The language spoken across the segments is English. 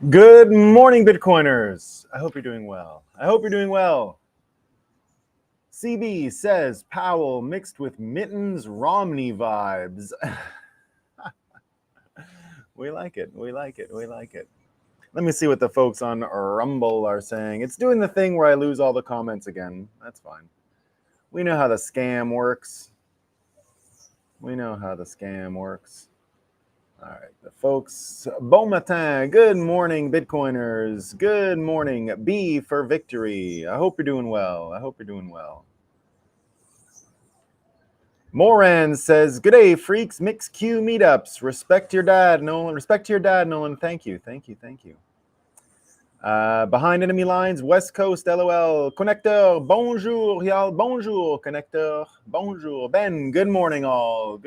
Good morning, Bitcoiners. I hope you're doing well. CB says Powell mixed with Mittens Romney vibes. We like it. Let me see what the folks on Rumble are saying. It's doing the thing where I lose all the comments again. That's fine. We know how the scam works. All right, the folks. Bon matin. Good morning, Bitcoiners. Good morning. B for victory. I hope you're doing well. Moran says, "Good day, freaks. Mix Q meetups. Respect your dad, Nolan. Respect to your dad, Nolan. Thank you. Behind enemy lines, West Coast, LOL. Connector, bonjour, y'all. Bonjour, connector. Bonjour. Ben, good morning, all.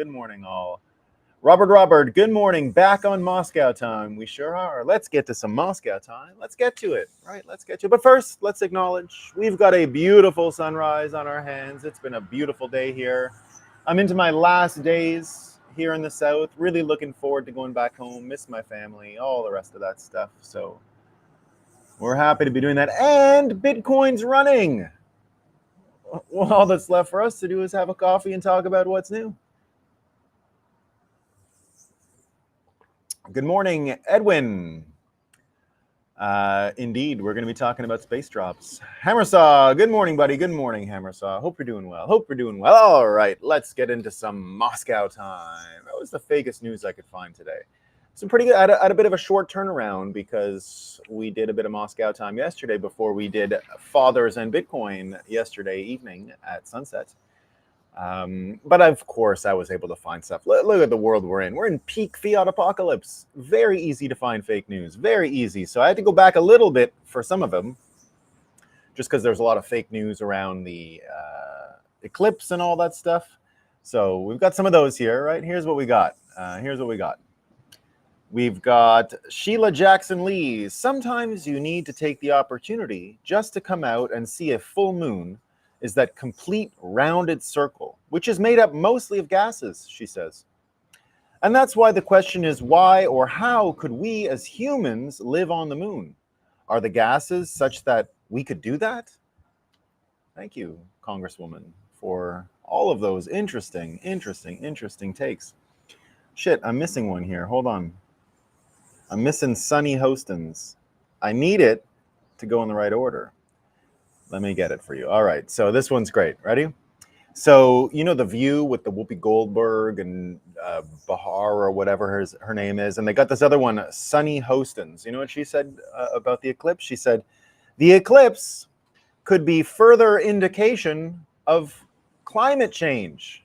Robert, good morning. Back on Moscow time. We sure are. Let's get to some Moscow time. Let's get to it. But first, let's acknowledge we've got a beautiful sunrise on our hands. It's been a beautiful day here. I'm into my last days here in the South. Really looking forward to going back home. Miss my family, all the rest of that stuff. So we're happy to be doing that. And Bitcoin's running. Well, all that's left for us to do is have a coffee and talk about what's new. Good morning, Edwin. Indeed, we're going to be talking about space drops. Hammersaw, good morning, buddy. Good morning, Hammersaw. Hope you're doing well. All right, let's get into some Moscow time. That was the fakest news I could find today. Some pretty good. I had a bit of a short turnaround because we did a bit of Moscow time yesterday before we did Fathers and Bitcoin yesterday evening at sunset. But of course, I was able to find stuff. Look at the world we're in. We're in peak fiat apocalypse. Very easy to find fake news. Very easy. So I had to go back a little bit for some of them, just because there's a lot of fake news around the eclipse and all that stuff. So we've got some of those here, right? Here's what we got. We've got Sheila Jackson Lee. Sometimes you need to take the opportunity just to come out and see a full moon is that complete rounded circle, which is made up mostly of gases, she says. And that's why the question is, why or how could we as humans live on the moon? Are the gases such that we could do that? Thank you, Congresswoman, for all of those interesting takes. Shit, I'm missing one here. Hold on. I'm missing Sunny Hostins. I need it to go in the right order. Let me get it for you. All right, so this one's great. Ready? So, you know The View with the Whoopi Goldberg and Bahar or whatever her name is, and they got this other one, Sunny Hostins. You know what she said about the eclipse? She said, the eclipse could be further indication of climate change.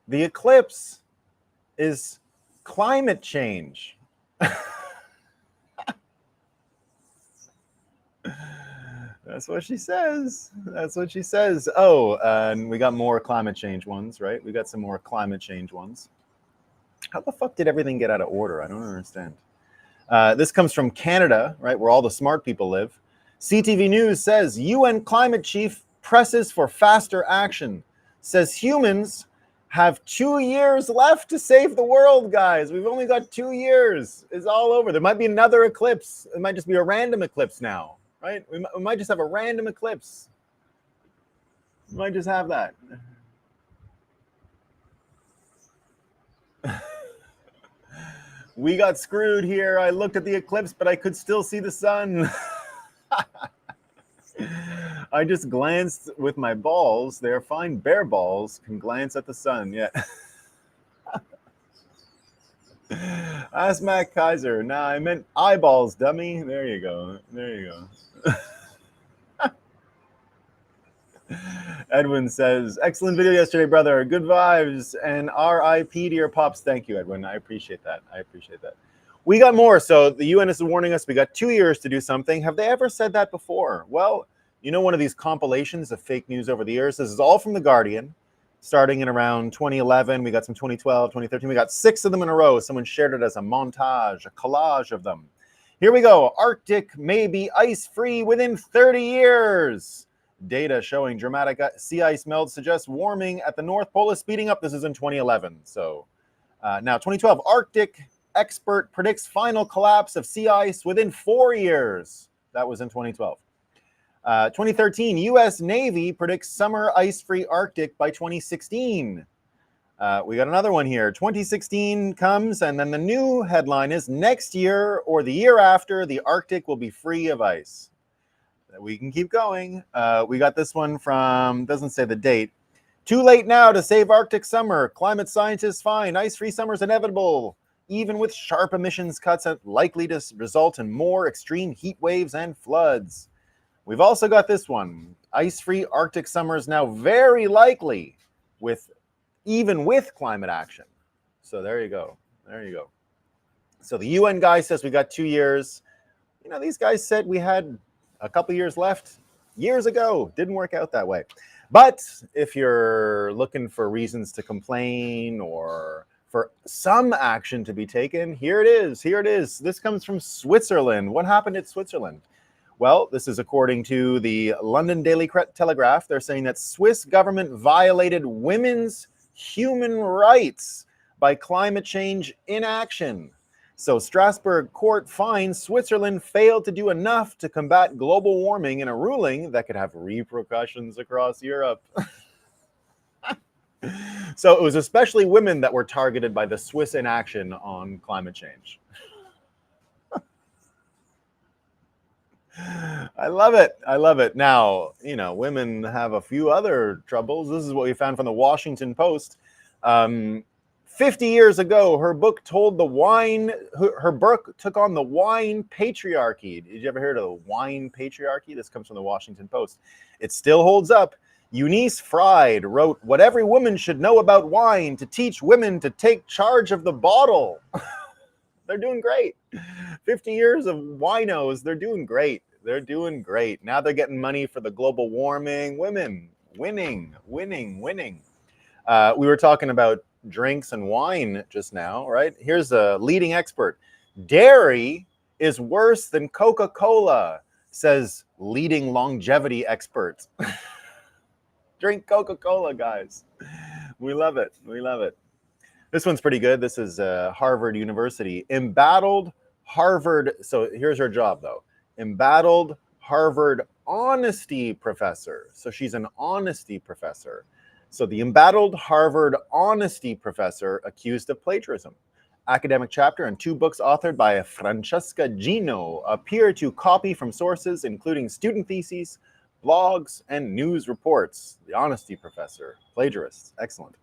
The eclipse is climate change. That's what she says. Oh, and we got more climate change ones, right? We got some more climate change ones. How the fuck did everything get out of order? I don't understand. This comes from Canada, right, where all the smart people live. CTV News says, UN climate chief presses for faster action. Says humans have 2 years left to save the world, guys. We've only got 2 years. It's all over. There might be another eclipse. It might just be a random eclipse now. Right? We might just have a random eclipse. We might just have that. We got screwed here. I looked at the eclipse, but I could still see the sun. I just glanced with my balls. They're fine. Bare balls can glance at the sun. Yeah. Ask Matt Kaiser. Nah, I meant eyeballs, dummy. There you go. Edwin says, excellent video yesterday, brother. Good vibes and RIP to your pops. Thank you, Edwin. I appreciate that. We got more. So the UN is warning us we got 2 years to do something. Have they ever said that before? Well, you know, one of these compilations of fake news over the years. This is all from The Guardian, starting in around 2011. We got some 2012, 2013. We got 6 of them in a row. Someone shared it as a montage, a collage of them. Here we go. Arctic may be ice-free within 30 years. Data showing dramatic sea ice melt suggests warming at the North Pole is speeding up. This is in 2011. So now 2012, Arctic expert predicts final collapse of sea ice within 4 years. That was in 2012. 2013, U.S. Navy predicts summer ice-free Arctic by 2016. We got another one here. 2016 comes, and then the new headline is, next year or the year after, the Arctic will be free of ice. We can keep going. We got this one from, doesn't say the date. Too late now to save Arctic summer. Climate scientists find ice-free summer is inevitable, even with sharp emissions cuts likely to result in more extreme heat waves and floods. We've also got this one. Ice-free Arctic summer is now very likely, even with climate action. So there you go. There you go. So the UN guy says we got 2 years. You know, these guys said we had a couple years left years ago. Didn't work out that way. But if you're looking for reasons to complain or for some action to be taken, here it is. Here it is. This comes from Switzerland. What happened in Switzerland? Well, this is according to the London Daily Telegraph. They're saying that Swiss government violated women's human rights by climate change inaction. So Strasbourg court finds Switzerland failed to do enough to combat global warming in a ruling that could have repercussions across Europe. So it was especially women that were targeted by the Swiss inaction on climate change. I love it. I love it. Now, you know, women have a few other troubles. This is what we found from the Washington Post. 50 years ago, her book took on the wine patriarchy. Did you ever hear of the wine patriarchy? This comes from the Washington Post. It still holds up. Eunice Fried wrote what every woman should know about wine to teach women to take charge of the bottle. They're doing great. 50 years of winos, they're doing great. They're doing great. Now they're getting money for the global warming. Women, winning, winning, winning. We were talking about drinks and wine just now, right? Here's a leading expert. Dairy is worse than Coca-Cola, says leading longevity expert. Drink Coca-Cola, guys. We love it. We love it. This one's pretty good. This is Harvard University. Embattled Harvard. So here's her job, though. Embattled Harvard honesty professor. So she's an honesty professor. So the embattled Harvard honesty professor accused of plagiarism. Academic chapter and 2 books authored by Francesca Gino appear to copy from sources including student theses, blogs, and news reports. The honesty professor, plagiarists, excellent.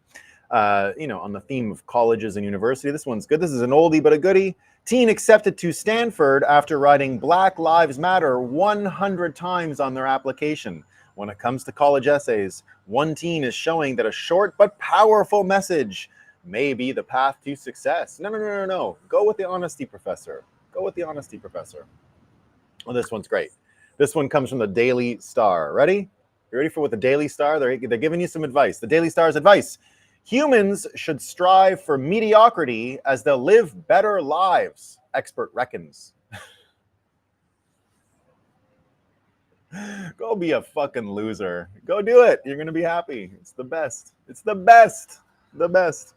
You know, on the theme of colleges and university, this one's good. This is an oldie but a goodie. Teen accepted to Stanford after writing Black Lives Matter 100 times on their application. When it comes to college essays, one teen is showing that a short but powerful message may be the path to success. No. Go with the honesty professor. Go with the honesty professor. Well, this one's great. This one comes from the Daily Star. Ready? You ready for what the Daily Star? They're giving you some advice. The Daily Star's advice. Humans should strive for mediocrity as they'll live better lives, expert reckons. Go be a fucking loser. Go do it. You're going to be happy. It's the best. It's the best. The best.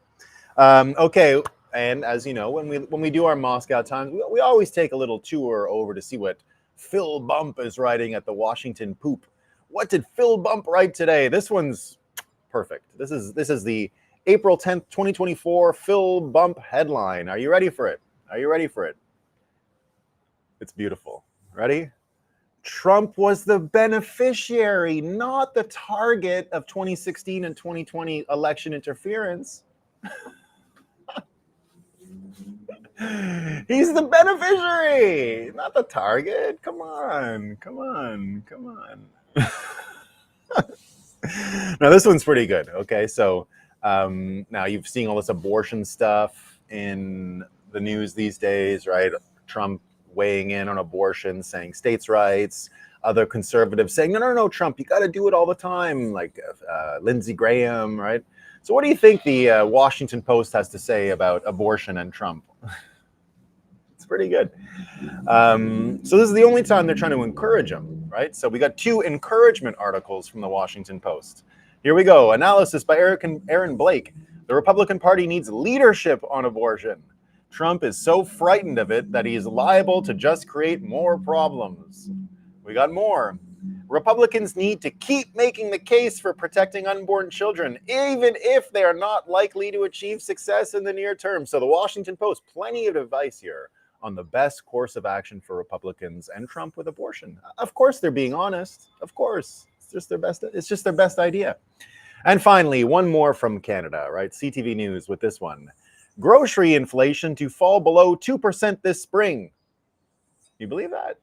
Okay. And as you know, when we do our Moscow Times, we always take a little tour over to see what Phil Bump is writing at the Washington Poop. What did Phil Bump write today? This one's perfect. This is the April 10th, 2024 Phil Bump headline. Are you ready for it? Are you ready for it? It's beautiful. Ready? Trump was the beneficiary, not the target of 2016 and 2020 election interference. He's the beneficiary, not the target. Come on. Now, this one's pretty good. Okay, so now you've seen all this abortion stuff in the news these days, right? Trump weighing in on abortion, saying states' rights. Other conservatives saying, no, Trump, you got to do it all the time, like Lindsey Graham, right? So what do you think the Washington Post has to say about abortion and Trump? It's pretty good. So this is the only time they're trying to encourage him, right? So we got 2 encouragement articles from the Washington Post. Here we go. Analysis by Aaron Blake. The Republican Party needs leadership on abortion. Trump is so frightened of it that he is liable to just create more problems. We got more. Republicans need to keep making the case for protecting unborn children, even if they are not likely to achieve success in the near term. So the Washington Post, plenty of advice here on the best course of action for Republicans and Trump with abortion. Of course, they're being honest. Of course, it's just their best idea. And finally, one more from Canada, right? CTV News with this one. Grocery inflation to fall below 2% this spring. You believe that?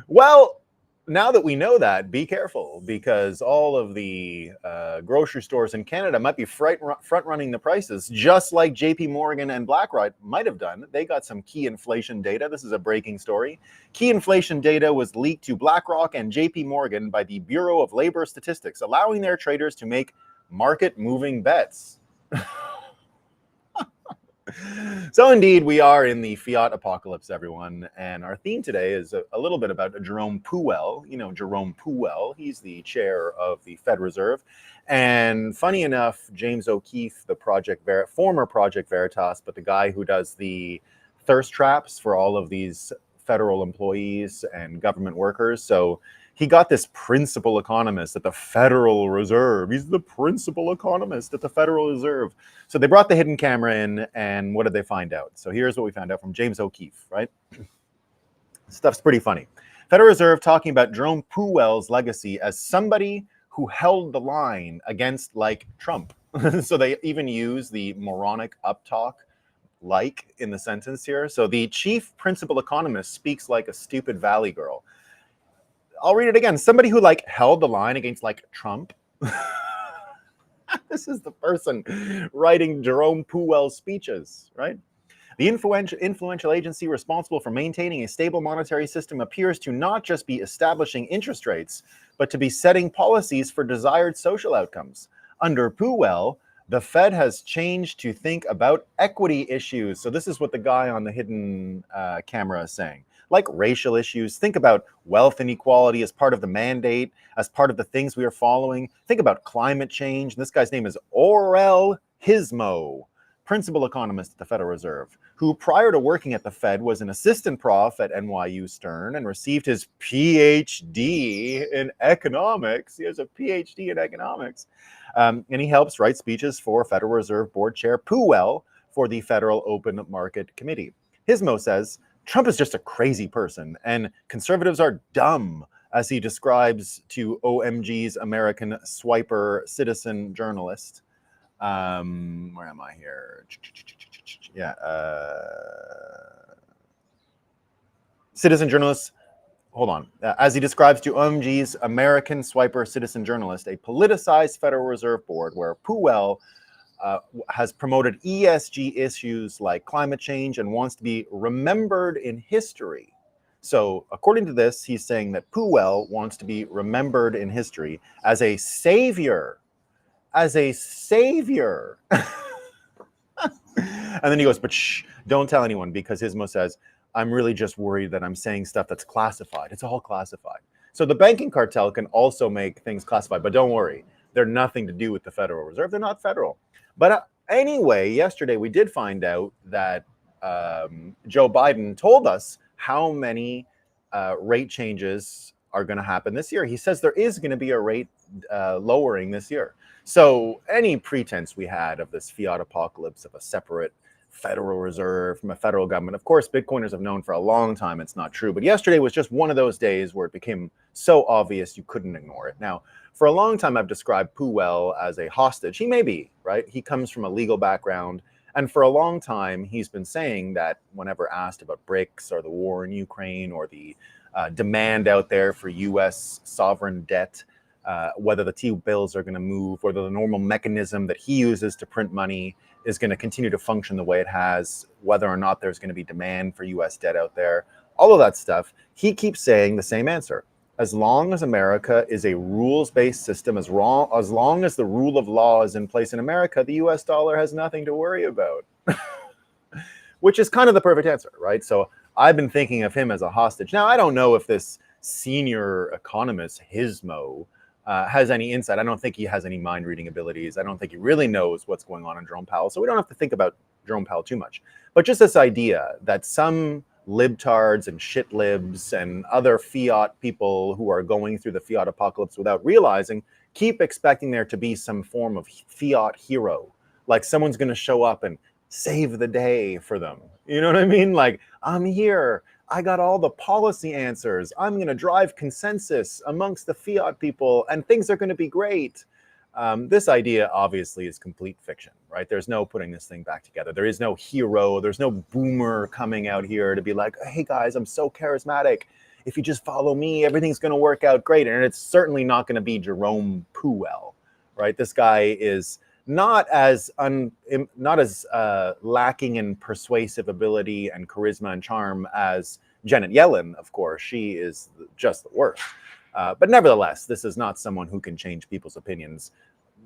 Well, now that we know that, be careful, because all of the grocery stores in Canada might be front-running the prices, just like JP Morgan and BlackRock might have done. They got some key inflation data. This is a breaking story. Key inflation data was leaked to BlackRock and JP Morgan by the Bureau of Labor Statistics, allowing their traders to make market-moving bets. So indeed, we are in the fiat apocalypse, everyone. And our theme today is a little bit about Jerome PooWell. You know, Jerome PooWell, he's the chair of the Fed Reserve. And funny enough, James O'Keefe, the former Project Veritas, but the guy who does the thirst traps for all of these federal employees and government workers. So he got this principal economist at the Federal Reserve. He's the principal economist at the Federal Reserve. So they brought the hidden camera in, and what did they find out? So here's what we found out from James O'Keefe, right? Stuff's pretty funny. Federal Reserve talking about Jerome PooWell's legacy as somebody who held the line against, like, Trump. So they even use the moronic uptalk, like, in the sentence here. So the chief principal economist speaks like a stupid valley girl. I'll read it again. Somebody who, like, held the line against, like, Trump. This is the person writing Jerome PooWell's speeches, right? The influential agency responsible for maintaining a stable monetary system appears to not just be establishing interest rates, but to be setting policies for desired social outcomes. Under PooWell, the Fed has changed to think about equity issues. So this is what the guy on the hidden camera is saying. Like racial issues, think about wealth inequality as part of the mandate, as part of the things we are following. Think about climate change. This guy's name is Orel Hismo, principal economist at the Federal Reserve, who prior to working at the Fed was an assistant prof at NYU Stern and received his PhD in economics. He has a PhD in economics. And he helps write speeches for Federal Reserve Board Chair PooWell for the Federal Open Market Committee. Hismo says, Trump is just a crazy person, and conservatives are dumb, as he describes to OMG's American swiper citizen journalist. Where am I here? Yeah. Citizen journalist, hold on. As he describes to OMG's American swiper citizen journalist, a politicized Federal Reserve Board where PooWell has promoted ESG issues like climate change and wants to be remembered in history. So according to this, he's saying that PooWell wants to be remembered in history as a savior. As a savior. And then he goes, but shh, don't tell anyone, because Hismo says, I'm really just worried that I'm saying stuff that's classified. It's all classified. So the banking cartel can also make things classified, but don't worry. They're nothing to do with the Federal Reserve. They're not federal. But anyway, yesterday we did find out that Joe Biden told us how many rate changes are going to happen this year. He says there is going to be a rate lowering this year. So any pretense we had of this fiat apocalypse, of a separate Federal Reserve from a federal government, of course, Bitcoiners have known for a long time it's not true. But yesterday was just one of those days where it became so obvious you couldn't ignore it. Now, for a long time, I've described PooWell as a hostage. He may be, right? He comes from a legal background. And for a long time, he's been saying that whenever asked about BRICS or the war in Ukraine or the demand out there for U.S. sovereign debt, whether the T-bills are going to move, whether the normal mechanism that he uses to print money is going to continue to function the way it has, whether or not there's going to be demand for U.S. debt out there, all of that stuff, he keeps saying the same answer. As long as America is a rules-based system, as long as the rule of law is in place in America, the U.S. dollar has nothing to worry about. Which is kind of the perfect answer, right? So I've been thinking of him as a hostage. Now, I don't know if this senior economist, Hismo, has any insight. I don't think he has any mind reading abilities. I don't think he really knows what's going on in Jerome Powell. So we don't have to think about Jerome Powell too much. But just this idea that some libtards and shit libs and other fiat people who are going through the fiat apocalypse without realizing keep expecting there to be some form of fiat hero, like someone's going to show up and save the day for them. You know what I mean? Like, I'm here. I got all the policy answers. I'm going to drive consensus amongst the fiat people and things are going to be great. This idea obviously is complete fiction, right? There's no putting this thing back together. There is no hero. There's no boomer coming out here to be like, hey guys, I'm so charismatic. If you just follow me, everything's going to work out great. And it's certainly not going to be Jerome PooWell, right? This guy is not as lacking in persuasive ability and charisma and charm as Janet Yellen, of course. She is just the worst. But nevertheless, this is not someone who can change people's opinions.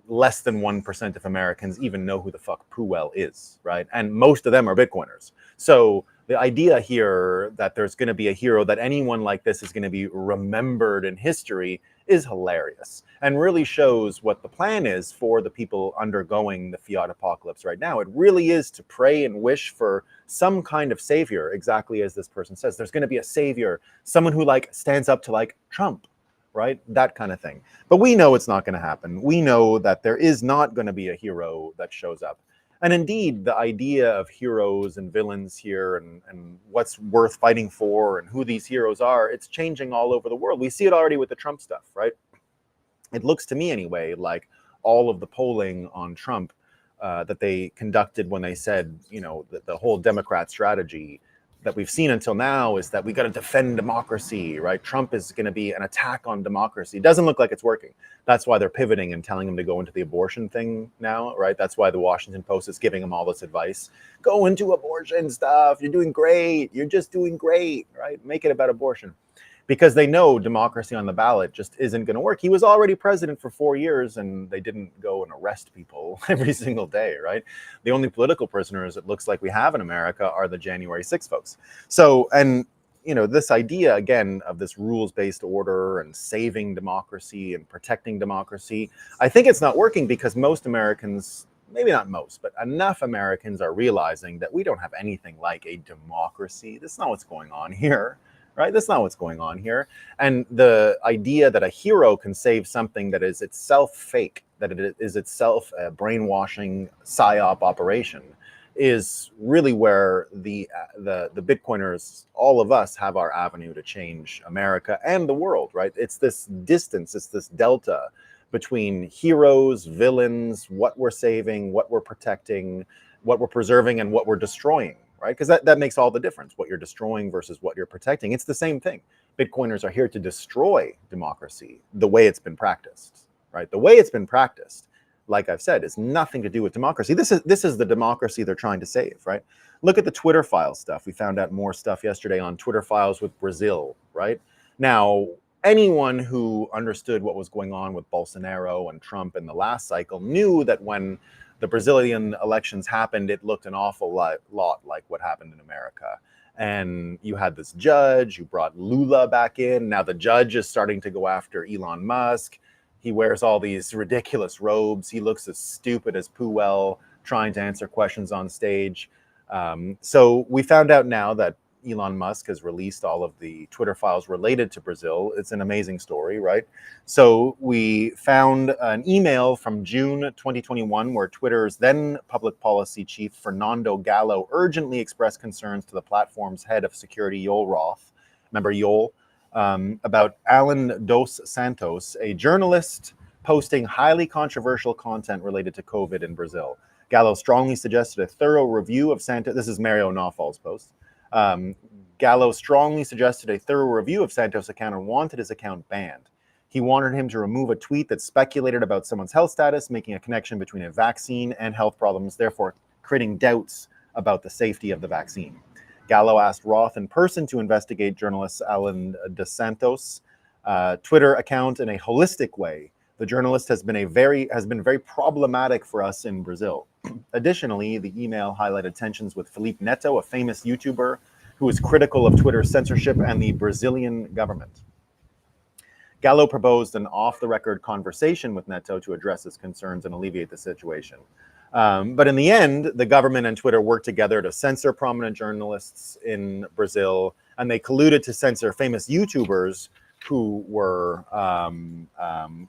Less than 1% of Americans even know who the fuck PooWell is, right? And most of them are Bitcoiners. So the idea here that there's going to be a hero, that anyone like this is going to be remembered in history, is hilarious and really shows what the plan is for the people undergoing the fiat apocalypse right now. It really is to pray and wish for some kind of savior, exactly as this person says. There's going to be a savior, someone who like stands up to like Trump, right? That kind of thing. But we know it's not going to happen. We know that there is not going to be a hero that shows up. And indeed, the idea of heroes and villains here and what's worth fighting for and who these heroes are, it's changing all over the world. We see it already with the Trump stuff, right? It looks to me anyway like all of the polling on Trump that they conducted when they said, you know, the whole Democrat strategy that we've seen until now is that we got to defend democracy, right? Trump is going to be an attack on democracy. It doesn't look like it's working. That's why they're pivoting and telling him to go into the abortion thing now, right? That's why the Washington Post is giving him all this advice. Go into abortion stuff. You're doing great. You're just doing great, right? Make it about abortion. Because they know democracy on the ballot just isn't going to work. He was already president for 4 years and they didn't go and arrest people every single day, right? The only political prisoners it looks like we have in America are the January 6 folks. So, and you know, this idea again of this rules-based order and saving democracy and protecting democracy, I think it's not working because most Americans, maybe not most, but enough Americans are realizing that we don't have anything like a democracy. That's not what's going on here. Right? That's not what's going on here. And the idea that a hero can save something that is itself fake, that it is itself a brainwashing psyop operation, is really where the Bitcoiners, all of us, have our avenue to change America and the world, right? It's this distance, it's this delta between heroes, villains, what we're saving, what we're protecting, what we're preserving, and what we're destroying. Right? Because that makes all the difference, what you're destroying versus what you're protecting. It's the same thing. Bitcoiners are here to destroy democracy the way it's been practiced, right? The way it's been practiced, like I've said, is nothing to do with democracy. This is the democracy they're trying to save, right? Look at the Twitter files stuff. We found out more stuff yesterday on Twitter files with Brazil, right? Now, anyone who understood what was going on with Bolsonaro and Trump in the last cycle knew that when the Brazilian elections happened, it looked an awful lot like what happened in America. And you had this judge who brought Lula back in. Now the judge is starting to go after Elon Musk. He wears all these ridiculous robes. He looks as stupid as PooWell trying to answer questions on stage. So we found out now that Elon Musk has released all of the Twitter files related to Brazil. It's an amazing story, right? So we found an email from June 2021 where Twitter's then public policy chief, Fernando Gallo, urgently expressed concerns to the platform's head of security, Yoel Roth, remember Yoel, about Alan dos Santos, a journalist posting highly controversial content related to COVID in Brazil. Gallo strongly suggested a thorough review of Santos. This is Mario Nawfal's post. Gallo strongly suggested a thorough review of Santos' account and wanted his account banned. He wanted him to remove a tweet that speculated about someone's health status, making a connection between a vaccine and health problems, therefore creating doubts about the safety of the vaccine. Gallo asked Roth in person to investigate journalist Alan dos Santos' Twitter account in a holistic way. The journalist has been very problematic for us in Brazil. Additionally, the email highlighted tensions with Felipe Neto, a famous YouTuber who is critical of Twitter's censorship and the Brazilian government. Gallo proposed an off-the-record conversation with Neto to address his concerns and alleviate the situation. But in the end, the government and Twitter worked together to censor prominent journalists in Brazil, and they colluded to censor famous YouTubers who were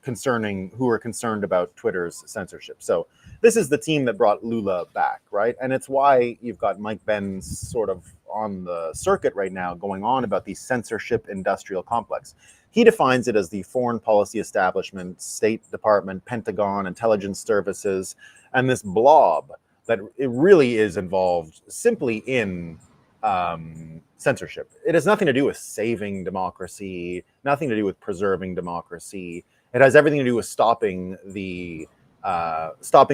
concerned about Twitter's censorship. So this is the team that brought Lula back, right? And it's why you've got Mike Benz sort of on the circuit right now going on about the censorship industrial complex. He defines it as the foreign policy establishment, State Department, Pentagon, intelligence services, and this blob that it really is involved simply in censorship. It has nothing to do with saving democracy, nothing to do with preserving democracy. It has everything to do with stopping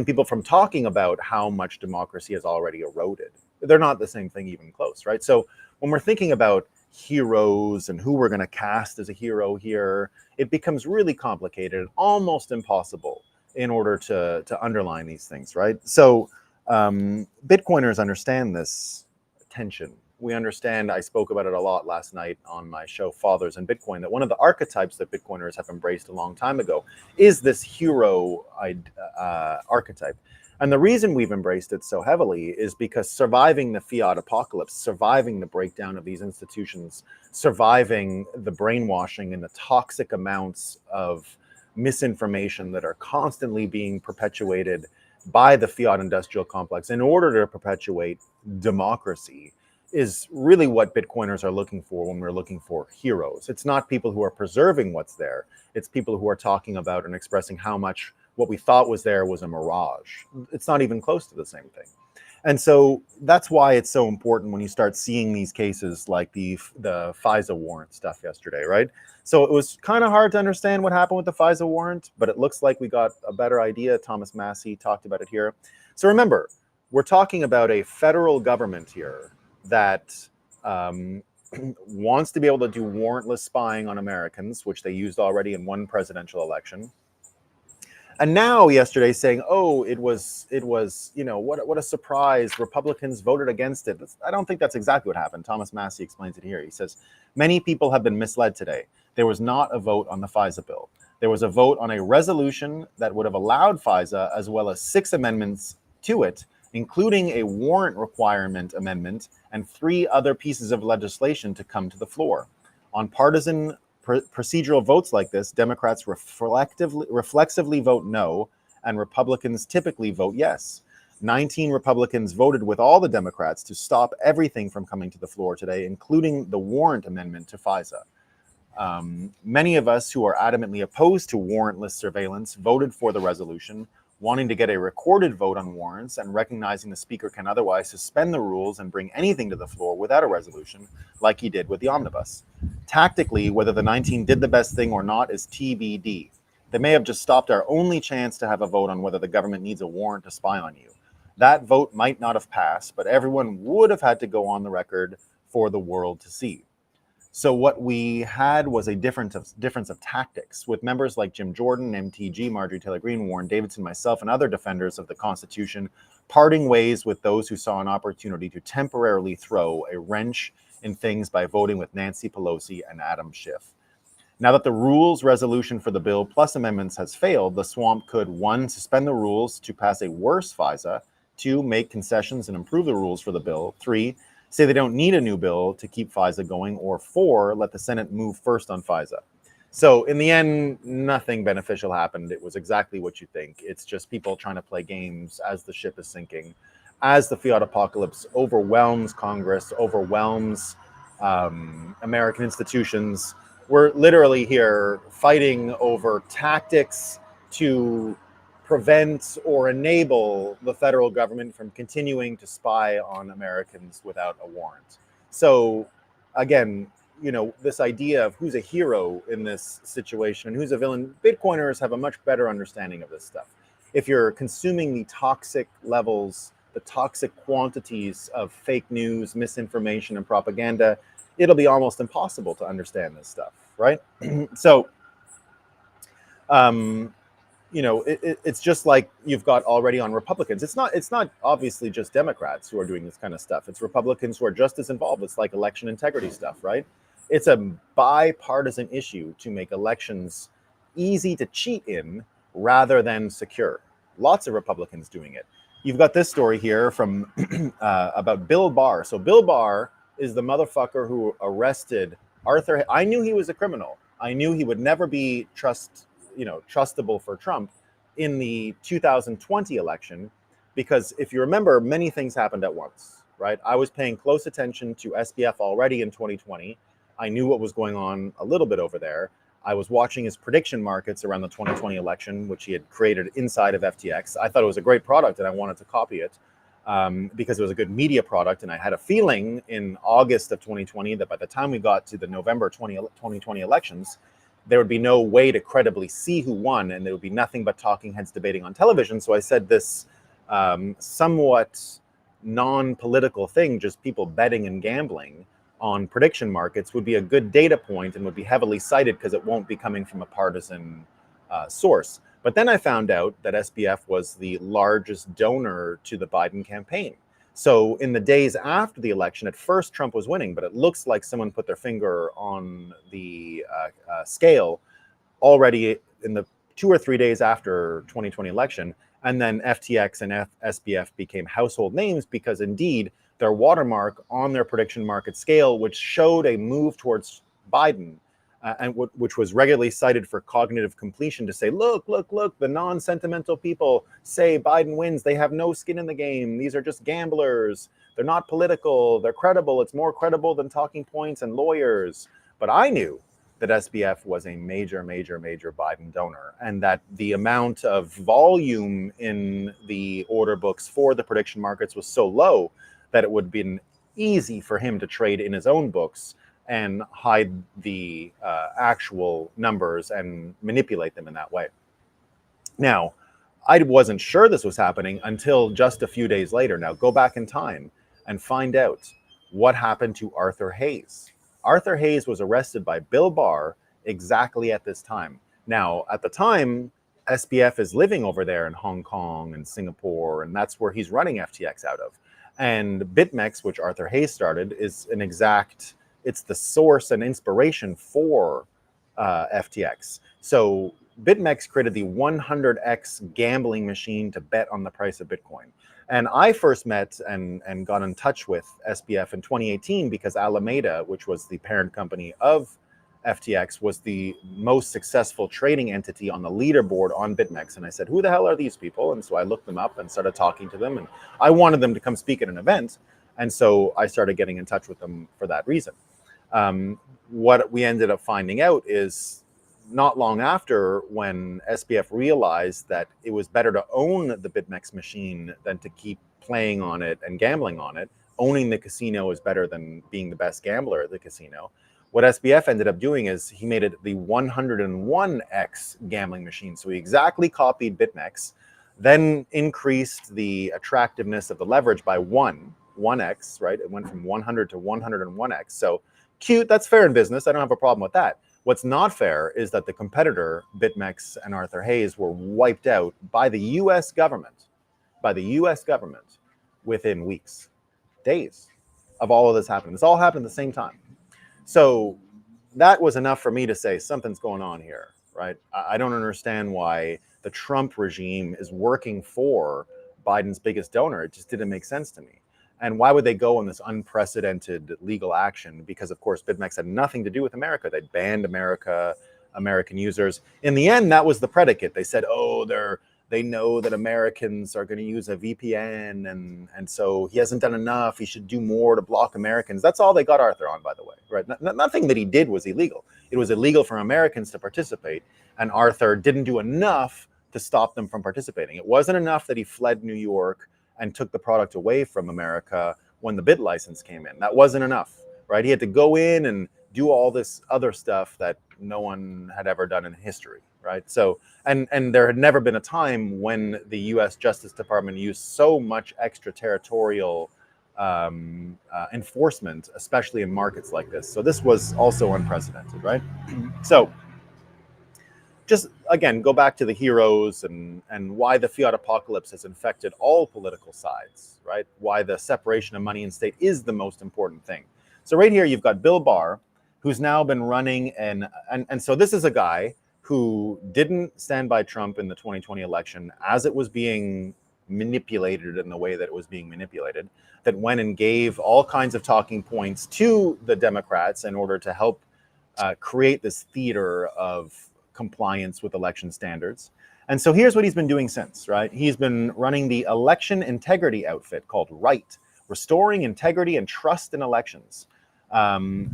people from talking about how much democracy has already eroded. They're not the same thing even close, right? So when we're thinking about heroes and who we're going to cast as a hero here, it becomes really complicated and almost impossible in order to underline these things, right? So Bitcoiners understand this tension. We understand, I spoke about it a lot last night on my show, Fathers in Bitcoin, that one of the archetypes that Bitcoiners have embraced a long time ago is this hero archetype. And the reason we've embraced it so heavily is because surviving the fiat apocalypse, surviving the breakdown of these institutions, surviving the brainwashing and the toxic amounts of misinformation that are constantly being perpetuated by the fiat industrial complex in order to perpetuate democracy is really what Bitcoiners are looking for when we're looking for heroes. It's not people who are preserving what's there. It's people who are talking about and expressing how much what we thought was there was a mirage. It's not even close to the same thing. And so that's why it's so important when you start seeing these cases like the FISA warrant stuff yesterday, right? So it was kind of hard to understand what happened with the FISA warrant, but it looks like we got a better idea. Thomas Massey talked about it here. So remember, we're talking about a federal government here that wants to be able to do warrantless spying on Americans, which they used already in one presidential election. And now yesterday saying, oh, it was, you know, what a surprise. Republicans voted against it. I don't think that's exactly what happened. Thomas Massey explains it here. He says, many people have been misled today. There was not a vote on the FISA bill. There was a vote on a resolution that would have allowed FISA, as well as 6 amendments to it, including a warrant requirement amendment and 3 other pieces of legislation to come to the floor. On partisan procedural votes like this, Democrats reflexively vote no, and Republicans typically vote yes. 19 Republicans voted with all the Democrats to stop everything from coming to the floor today, including the warrant amendment to FISA. Many of us who are adamantly opposed to warrantless surveillance voted for the resolution, wanting to get a recorded vote on warrants and recognizing the speaker can otherwise suspend the rules and bring anything to the floor without a resolution, like he did with the omnibus. Tactically, whether the 19 did the best thing or not is TBD. They may have just stopped our only chance to have a vote on whether the government needs a warrant to spy on you. That vote might not have passed, but everyone would have had to go on the record for the world to see. So what we had was a difference of tactics, with members like Jim Jordan, MTG, Marjorie Taylor Greene, Warren Davidson, myself, and other defenders of the Constitution parting ways with those who saw an opportunity to temporarily throw a wrench in things by voting with Nancy Pelosi and Adam Schiff. Now that the rules resolution for the bill plus amendments has failed, the swamp could 1, suspend the rules to pass a worse FISA, 2, make concessions and improve the rules for the bill, 3, say they don't need a new bill to keep FISA going, or 4, let the Senate move first on FISA. So in the end, nothing beneficial happened. It was exactly what you think. It's just people trying to play games as the ship is sinking, as the fiat apocalypse overwhelms Congress, overwhelms American institutions. We're literally here fighting over tactics to prevent or enable the federal government from continuing to spy on Americans without a warrant. So again, you know, this idea of who's a hero in this situation and who's a villain, Bitcoiners have a much better understanding of this stuff. If you're consuming the toxic levels, the toxic quantities of fake news, misinformation, and propaganda, it'll be almost impossible to understand this stuff, right? So, you know, it's just like you've got already on Republicans. It's not obviously just Democrats who are doing this kind of stuff. It's Republicans who are just as involved. It's like election integrity stuff, right? It's a bipartisan issue to make elections easy to cheat in rather than secure. Lots of Republicans doing it. You've got this story here from about Bill Barr. So Bill Barr is the motherfucker who arrested Arthur. I knew he was a criminal. I knew he would never be trustable for Trump in the 2020 election, because if you remember, many things happened at once, right? I was paying close attention to SBF already in 2020. I knew what was going on a little bit over there. I was watching his prediction markets around the 2020 election, which he had created inside of FTX. I thought it was a great product and I wanted to copy it because it was a good media product. And I had a feeling in August of 2020 that by the time we got to the November 2020 elections, there would be no way to credibly see who won, and there would be nothing but talking heads debating on television. So I said this somewhat non-political thing, just people betting and gambling on prediction markets, would be a good data point and would be heavily cited because it won't be coming from a partisan source. But then I found out that SBF was the largest donor to the Biden campaign. So in the days after the election, at first Trump was winning, but it looks like someone put their finger on the scale already in the 2 or 3 days after 2020 election. And then FTX and SBF became household names because indeed their watermark on their prediction market scale, which showed a move towards Biden, and which was regularly cited for cognitive completion to say, look, the non-sentimental people say Biden wins. They have no skin in the game. These are just gamblers. They're not political. They're credible. It's more credible than talking points and lawyers. But I knew that SBF was a major Biden donor, and that the amount of volume in the order books for the prediction markets was so low that it would have been easy for him to trade in his own books and hide the actual numbers and manipulate them in that way. Now, I wasn't sure this was happening until just a few days later. Now, go back in time and find out what happened to Arthur Hayes. Arthur Hayes was arrested by Bill Barr exactly at this time. Now, at the time, SBF is living over there in Hong Kong and Singapore, and that's where he's running FTX out of. And BitMEX, which Arthur Hayes started, is it's the source and inspiration for FTX. So BitMEX created the 100x gambling machine to bet on the price of Bitcoin. And I first met and got in touch with SBF in 2018 because Alameda, which was the parent company of FTX, was the most successful trading entity on the leaderboard on BitMEX. And I said, who the hell are these people? And so I looked them up and started talking to them. And I wanted them to come speak at an event. And so I started getting in touch with them for that reason. What we ended up finding out is not long after, when SBF realized that it was better to own the BitMEX machine than to keep playing on it and gambling on it. Owning the casino is better than being the best gambler at the casino. What SBF ended up doing is he made it the 101x gambling machine. So he exactly copied BitMEX, then increased the attractiveness of the leverage by 1x, right? It went from 100 to 101x. So cute, that's fair in business. I don't have a problem with that. What's not fair is that the competitor, BitMEX and Arthur Hayes, were wiped out by the US government, within weeks, days of all of this happening. This all happened at the same time. So that was enough for me to say something's going on here, right? I don't understand why the Trump regime is working for Biden's biggest donor. It just didn't make sense to me. And why would they go on this unprecedented legal action? Because, of course, BitMEX had nothing to do with America. They banned American users. In the end, that was the predicate. They said, oh, they know that Americans are going to use a VPN, and so he hasn't done enough. He should do more to block Americans. That's all they got Arthur on, by the way. Right? Nothing that he did was illegal. It was illegal for Americans to participate, and Arthur didn't do enough to stop them from participating. It wasn't enough that he fled New York and took the product away from America when the bit license came in. That wasn't enough, right? He had to go in and do all this other stuff that no one had ever done in history, right? So, and there had never been a time when the U.S. Justice Department used so much extraterritorial enforcement, especially in markets like this. So this was also unprecedented, right? So, just again, go back to the heroes and why the fiat apocalypse has infected all political sides, right? Why the separation of money and state is the most important thing. So right here, you've got Bill Barr. who's now been running and so this is a guy who didn't stand by Trump in the 2020 election as it was being manipulated in the way that it was being manipulated, that went and gave all kinds of talking points to the Democrats in order to help create this theater of compliance with election standards. And so here's what he's been doing since, right? He's been running the election integrity outfit called RIGHT, Restoring Integrity and Trust in Elections.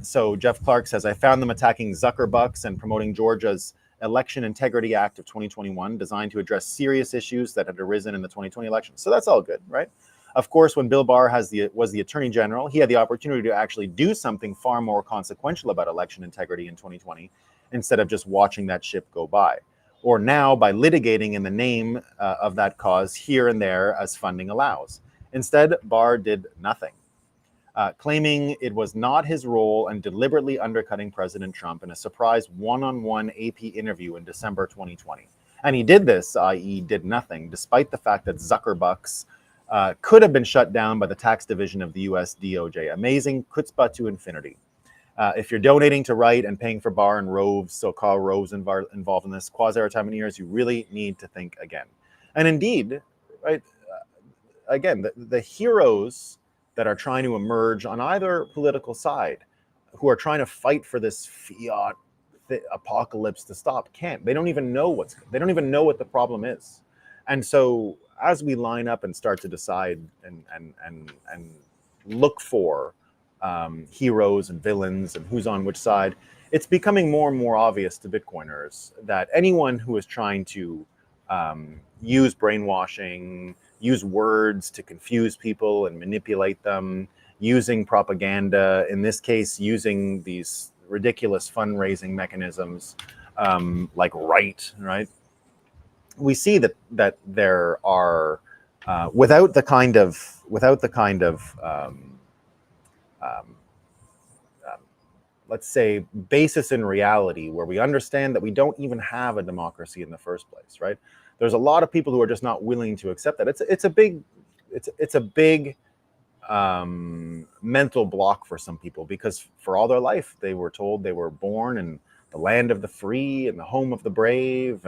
So Jeff Clark says, I found them attacking Zuckerbucks and promoting Georgia's Election Integrity Act of 2021, designed to address serious issues that had arisen in the 2020 election. So that's all good, right? Of course, when Bill Barr was the Attorney General, he had the opportunity to actually do something far more consequential about election integrity in 2020, instead of just watching that ship go by. Or now by litigating in the name of that cause here and there as funding allows. Instead, Barr did nothing. Claiming it was not his role and deliberately undercutting President Trump in a surprise one-on-one AP interview in December 2020. And he did this, i.e. did nothing, despite the fact that Zuckerbucks could have been shut down by the tax division of the US DOJ. Amazing chutzpah to infinity. If you're donating to RIGHT and paying for Barr and Rove's, so-called Rove's involved in this quasi-autonomy, you really need to think again. And indeed, right, again, the heroes that are trying to emerge on either political side, who are trying to fight for this fiat apocalypse to stop, can't. They don't even know what the problem is. And so as we line up and start to decide and look for heroes and villains and who's on which side, it's becoming more and more obvious to Bitcoiners that anyone who is trying to use brainwashing, use words to confuse people and manipulate them, using propaganda, in this case, using these ridiculous fundraising mechanisms like RIGHT, right? We see that there are, without the kind of let's say, basis in reality, where we understand that we don't even have a democracy in the first place, right? There's a lot of people who are just not willing to accept that. It's a big mental block for some people, because for all their life they were told they were born in the land of the free and the home of the brave,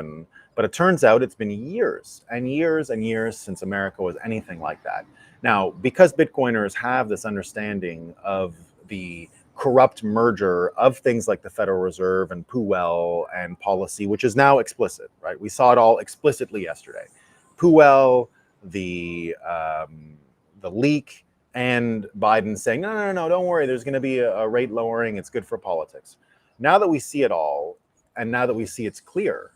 but it turns out it's been years and years and years since America was anything like that. Now, because Bitcoiners have this understanding of the corrupt merger of things like the Federal Reserve and PooWell and policy, which is now explicit, right? We saw it all explicitly yesterday. PooWell, the leak, and Biden saying, no, don't worry, there's going to be a rate lowering, it's good for politics. Now that we see it all, and now that we see it's clear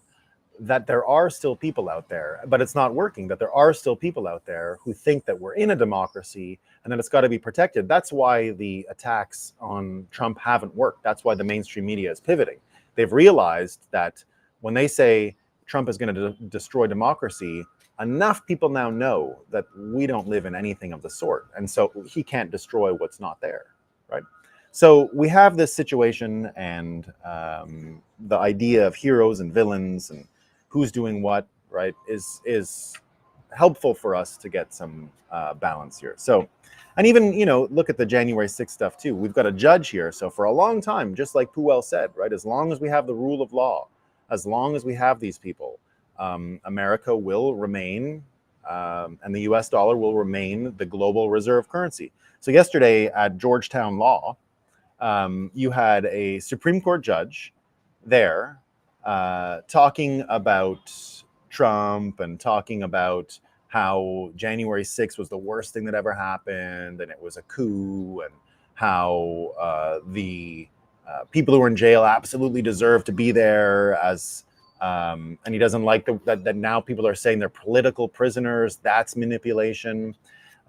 that there are still people out there, but it's not working, that there are still people out there who think that we're in a democracy and that it's got to be protected. That's why the attacks on Trump haven't worked. That's why the mainstream media is pivoting. They've realized that when they say Trump is going to destroy democracy, enough people now know that we don't live in anything of the sort. And so he can't destroy what's not there, right? So we have this situation, and the idea of heroes and villains and who's doing what, right, is helpful for us to get some balance here. So, and even, look at the January 6th stuff too. We've got a judge here. So for a long time, just like PooWell said, right, as long as we have the rule of law, as long as we have these people, America will remain, and the US dollar will remain the global reserve currency. So yesterday at Georgetown Law, you had a Supreme Court judge there talking about Trump and talking about how January 6th was the worst thing that ever happened, and it was a coup, and how the people who were in jail absolutely deserve to be there, as and he doesn't like that now people are saying they're political prisoners. That's manipulation.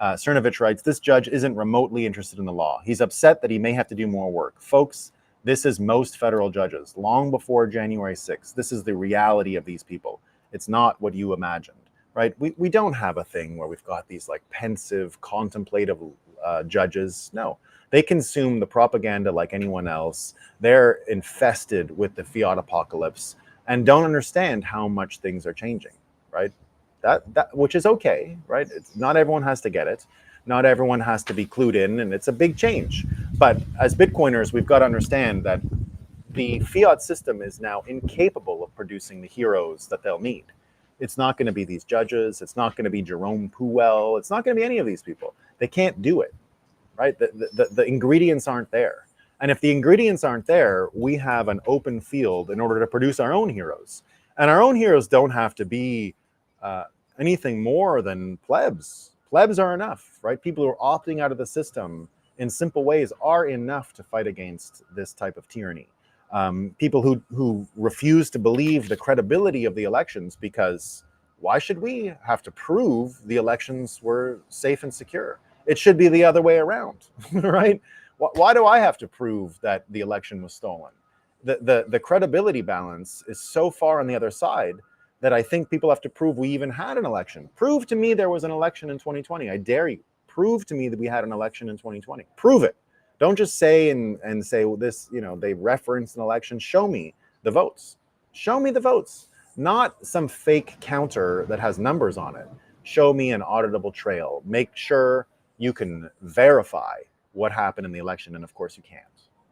Cernovich writes, this judge isn't remotely interested in the law. He's upset that he may have to do more work. Folks, this is most federal judges. Long before January 6th, this is the reality of these people. It's not what you imagined, right? We don't have a thing where we've got these like pensive, contemplative judges. No, they consume the propaganda like anyone else. They're infested with the fiat apocalypse and don't understand how much things are changing, right? That which is okay, right? Not everyone has to get it. Not everyone has to be clued in, and it's a big change. But as Bitcoiners, we've got to understand that the fiat system is now incapable of producing the heroes that they'll need. It's not going to be these judges. It's not going to be Jerome PooWell. It's not going to be any of these people. They can't do it, right? The ingredients aren't there. And if the ingredients aren't there, we have an open field in order to produce our own heroes. And our own heroes don't have to be anything more than plebs. Plebs are enough, right? People who are opting out of the system in simple ways are enough to fight against this type of tyranny. People who refuse to believe the credibility of the elections, because why should we have to prove the elections were safe and secure? It should be the other way around, right? Why do I have to prove that the election was stolen? The credibility balance is so far on the other side that I think people have to prove we even had an election. Prove to me there was an election in 2020. I dare you. Prove to me that we had an election in 2020. Prove it. Don't just say and say, well, this, they referenced an election. Show me the votes. Show me the votes. Not some fake counter that has numbers on it. Show me an auditable trail. Make sure you can verify what happened in the election. And of course you can't,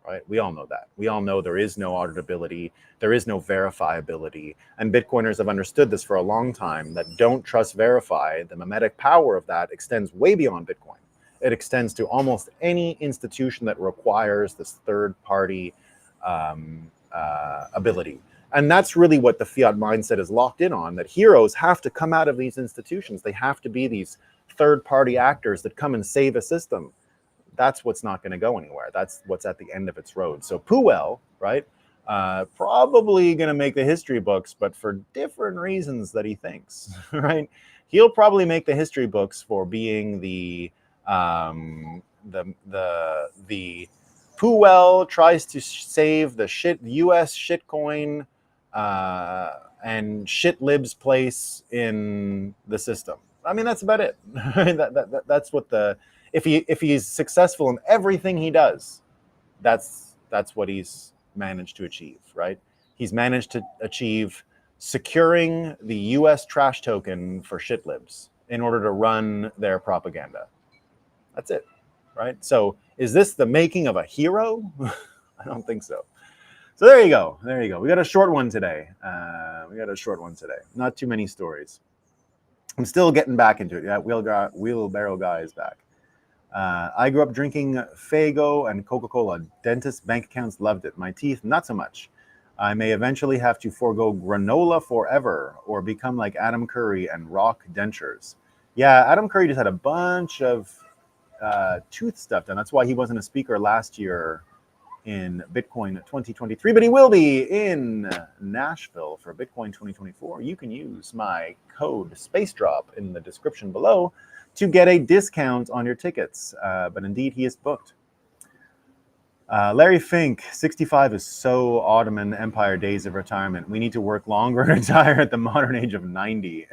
right? We all know that. We all know there is no auditability. There is no verifiability. And Bitcoiners have understood this for a long time, that don't trust, verify. The mimetic power of that extends way beyond Bitcoin. It extends to almost any institution that requires this third-party ability. And that's really what the fiat mindset is locked in on, that heroes have to come out of these institutions. They have to be these third-party actors that come and save a system. That's what's not going to go anywhere. That's what's at the end of its road. So PooWell, right, probably going to make the history books, but for different reasons that he thinks, right? He'll probably make the history books for being the PooWell tries to save the U.S. shitcoin and shitlib's place in the system. I mean, that's about it. That's what if he's successful in everything he does, that's what he's managed to achieve, right? He's managed to achieve securing the U.S. trash token for shitlibs in order to run their propaganda. That's it, right? So is this the making of a hero? I don't think so. So there you go. There you go. We got a short one today. Not too many stories. I'm still getting back into it. Yeah, Wheelbarrow Guy is back. I grew up drinking Faygo and Coca-Cola. Dentist bank accounts loved it. My teeth, not so much. I may eventually have to forego granola forever or become like Adam Curry and rock dentures. Yeah, Adam Curry just had a bunch of tooth stuff done. That's why he wasn't a speaker last year in Bitcoin 2023, but he will be in Nashville for Bitcoin 2024. You can use my code SpaceDrop in the description below to get a discount on your tickets. But indeed, he is booked. Larry Fink, 65 is so Ottoman Empire days of retirement. We need to work longer and retire at the modern age of 90.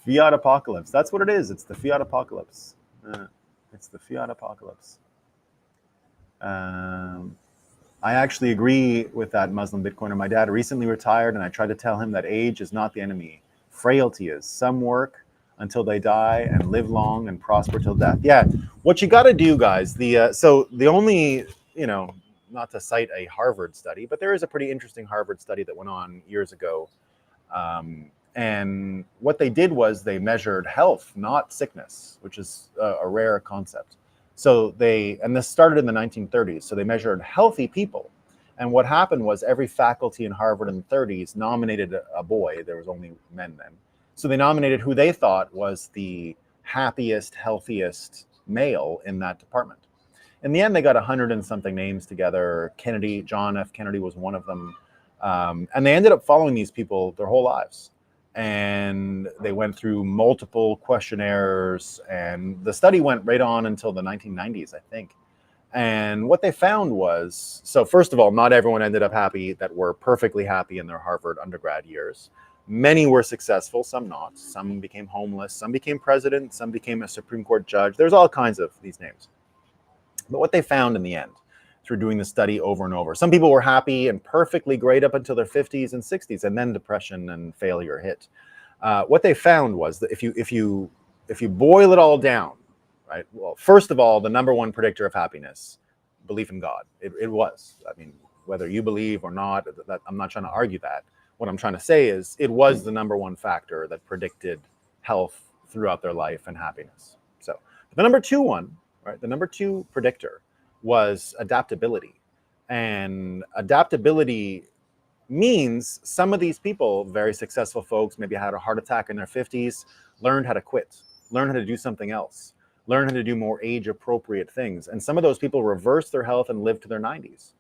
Fiat apocalypse. That's what it is. It's the fiat apocalypse. It's the fiat apocalypse. I actually agree with that Muslim Bitcoiner. My dad recently retired, and I tried to tell him that age is not the enemy. Frailty is. Some work until they die and live long and prosper till death. Yeah, what you got to do, guys. So the only, not to cite a Harvard study, but there is a pretty interesting Harvard study that went on years ago. And what they did was they measured health, not sickness, which is a rare concept. So and this started in the 1930s. So they measured healthy people. And what happened was every faculty in Harvard in the 30s nominated a boy. There was only men then. So they nominated who they thought was the happiest, healthiest male in that department. In the end, they got 100 and something names together. John F. Kennedy was one of them. And they ended up following these people their whole lives. And they went through multiple questionnaires, and the study went right on until the 1990s, I think. And what they found was, so first of all, not everyone ended up happy that were perfectly happy in their Harvard undergrad years. Many were successful, some not. Some became homeless, some became president, some became a Supreme Court judge. There's all kinds of these names. But what they found in the end, through doing the study over and over, some people were happy and perfectly great up until their 50s and 60s, and then depression and failure hit. What they found was that if you if you boil it all down, right? Well, first of all, the number one predictor of happiness, belief in God. It was. I mean, whether you believe or not, I'm not trying to argue that. What I'm trying to say is it was the number one factor that predicted health throughout their life and happiness. So the number two one, right? The number two predictor was adaptability. And adaptability means some of these people, very successful folks, maybe had a heart attack in their 50s, learned how to quit, learned how to do something else, learned how to do more age appropriate things. And some of those people reversed their health and lived to their 90s.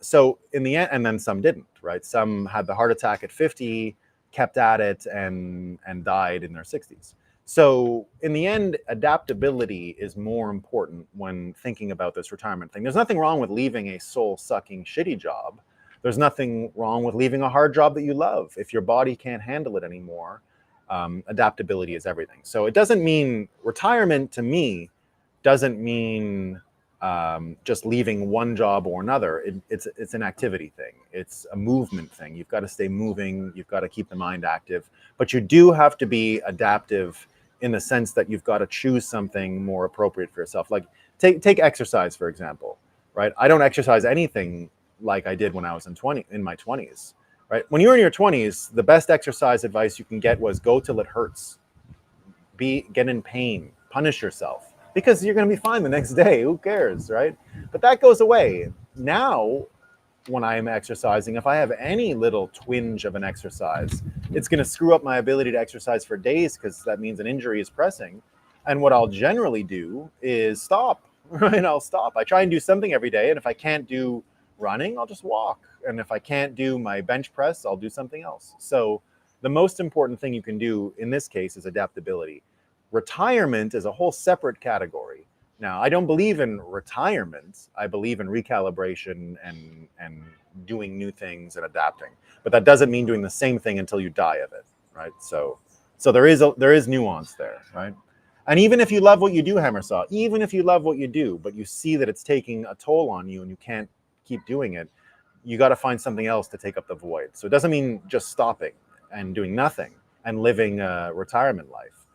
So in the end, and then some didn't, right? Some had the heart attack at 50, kept at it, and died in their 60s. So in the end, adaptability is more important when thinking about this retirement thing. There's nothing wrong with leaving a soul-sucking shitty job. There's nothing wrong with leaving a hard job that you love. If your body can't handle it anymore, adaptability is everything. So it doesn't mean retirement, to me, doesn't mean just leaving one job or another. It's an activity thing. It's a movement thing. You've got to stay moving. You've got to keep the mind active. But you do have to be adaptive in the sense that you've got to choose something more appropriate for yourself. Like take exercise, for example, right? I don't exercise anything like I did when I was in my 20s, right? When you're in your 20s, the best exercise advice you can get was go till it hurts. Get in pain, punish yourself, because you're going to be fine the next day. Who cares, right? But that goes away. Now, when I am exercising, if I have any little twinge of an exercise, it's going to screw up my ability to exercise for days, because that means an injury is pressing. And what I'll generally do is stop, right? I'll stop. I try and do something every day. And if I can't do running, I'll just walk. And if I can't do my bench press, I'll do something else. So the most important thing you can do in this case is adaptability. Retirement is a whole separate category. Now, I don't believe in retirement. I believe in recalibration and doing new things and adapting. But that doesn't mean doing the same thing until you die of it, right? So there is nuance there, right? And even if you love what you do, Hammersaw, even if you love what you do, but you see that it's taking a toll on you and you can't keep doing it, you got to find something else to take up the void. So it doesn't mean just stopping and doing nothing and living a retirement life.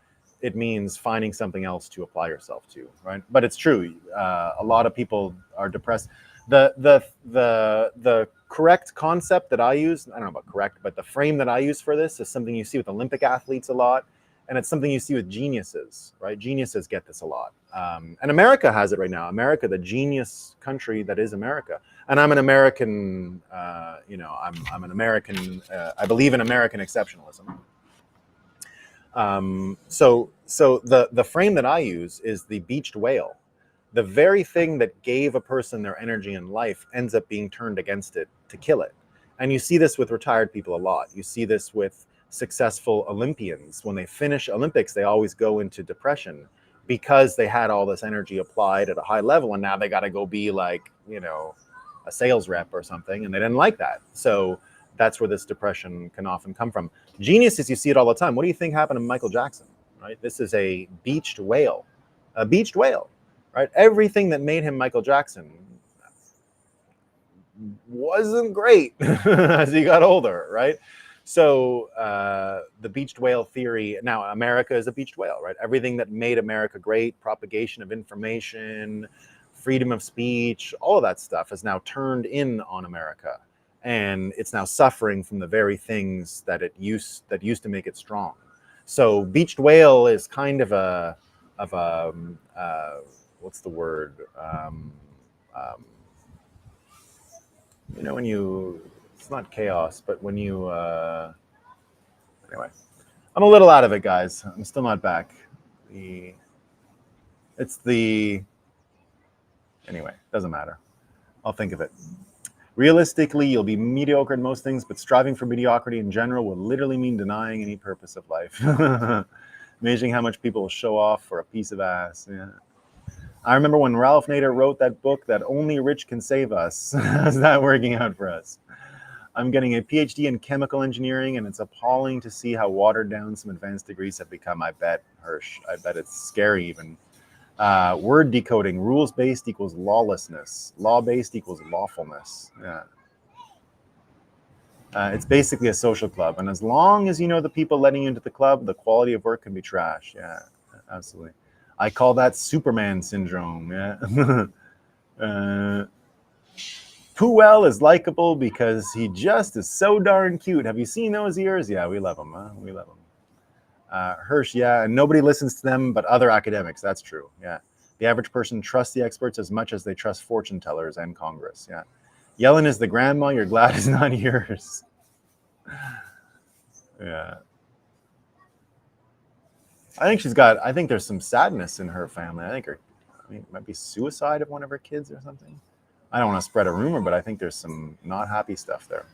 It means finding something else to apply yourself to, right? But it's true. A lot of people are depressed. The correct concept that I use, I don't know about correct, but the frame that I use for this is something you see with Olympic athletes a lot. And it's something you see with geniuses, right? Geniuses get this a lot. And America has it right now. America, the genius country that is America. And I'm an American, I'm an American, I believe in American exceptionalism. So the frame that I use is the beached whale. The very thing that gave a person their energy in life ends up being turned against it to kill it. And you see this with retired people a lot. You see this with successful Olympians. When they finish Olympics, they always go into depression because they had all this energy applied at a high level, and now they got to go be like, a sales rep or something, and they didn't like that. So that's where this depression can often come from. Geniuses, you see it all the time. What do you think happened to Michael Jackson, right? This is a beached whale, right? Everything that made him Michael Jackson wasn't great as he got older, right? So the beached whale theory, now America is a beached whale, right? Everything that made America great, propagation of information, freedom of speech, all of that stuff has now turned in on America. And it's now suffering from the very things that used to make it strong. So beached whale is kind of a what's the word? When it's not chaos, but when you, anyway, I'm a little out of it, guys. I'm still not back. Anyway, doesn't matter. I'll think of it. Realistically, you'll be mediocre in most things, but striving for mediocrity in general will literally mean denying any purpose of life. Amazing how much people will show off for a piece of ass. Yeah. I remember when Ralph Nader wrote that book that only rich can save us. How's that working out for us? I'm getting a PhD in chemical engineering, and it's appalling to see how watered down some advanced degrees have become. I bet, Hirsch. I bet it's scary even. Word decoding, rules-based equals lawlessness. Law-based equals lawfulness. Yeah. It's basically a social club, and as long as you know the people letting you into the club, the quality of work can be trash. Yeah, absolutely. I call that Superman syndrome. Yeah. PooWell is likable because he just is so darn cute. Have you seen those ears? Yeah, we love him. Huh? We love him. Hirsch, yeah, and nobody listens to them but other academics. That's true. Yeah. The average person trusts the experts as much as they trust fortune tellers and Congress. Yeah. Yellen is the grandma you're glad is not yours. Yeah. I think there's some sadness in her family. It might be suicide of one of her kids or something. I don't want to spread a rumor, but I think there's some not happy stuff there.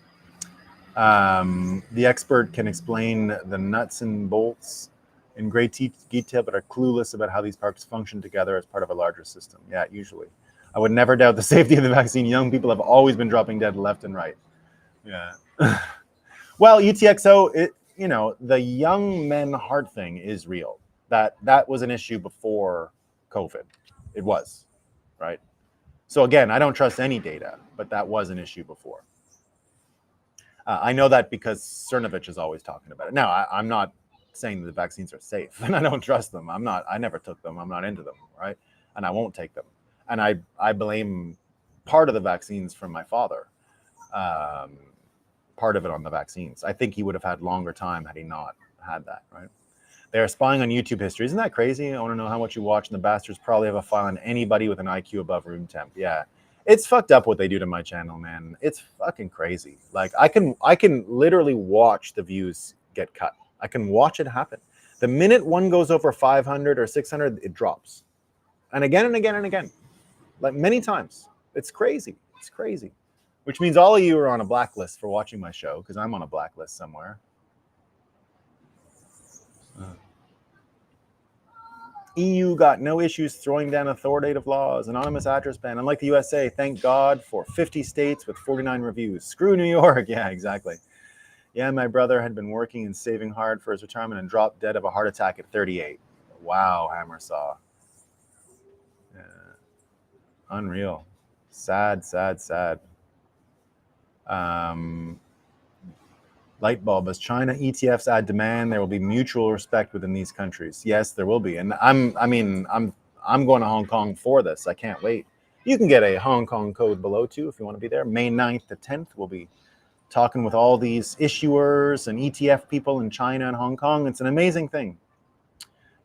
The expert can explain the nuts and bolts in great detail, but are clueless about how these parts function together as part of a larger system. Yeah, usually. I would never doubt the safety of the vaccine. Young people have always been dropping dead left and right. Yeah. Well, UTXO, the young men heart thing is real. That was an issue before COVID. It was, right? So again, I don't trust any data, but that was an issue before. I know that because Cernovich is always talking about it. Now, I'm not saying the vaccines are safe, and I don't trust them. I never took them. I'm not into them, right? And I won't take them. And I blame part of the vaccines from my father. Part of it on the vaccines. I think he would have had longer time had he not had that, right? They're spying on YouTube history. Isn't that crazy? I want to know how much you watch, and the bastards probably have a file on anybody with an IQ above room temp. Yeah. It's fucked up what they do to my channel, man. It's fucking crazy. Like I can literally watch the views get cut. I can watch it happen. The minute one goes over 500 or 600, it drops. And again and again and again. Like many times. It's crazy. It's crazy. Which means all of you are on a blacklist for watching my show, because I'm on a blacklist somewhere. EU got no issues throwing down authoritative laws. Anonymous address ban. Unlike the USA, thank God for 50 states with 49 reviews. Screw New York. Yeah, exactly. Yeah, my brother had been working and saving hard for his retirement and dropped dead of a heart attack at 38. Wow, Hammersaw. Yeah. Unreal. Sad, sad, sad. Light bulb. As China ETFs add demand, there will be mutual respect within these countries. Yes, there will be. And I'm going to Hong Kong for this. I can't wait. You can get a Hong Kong code below too if you want to be there. May 9th to 10th, we'll be talking with all these issuers and ETF people in China and Hong Kong. It's an amazing thing.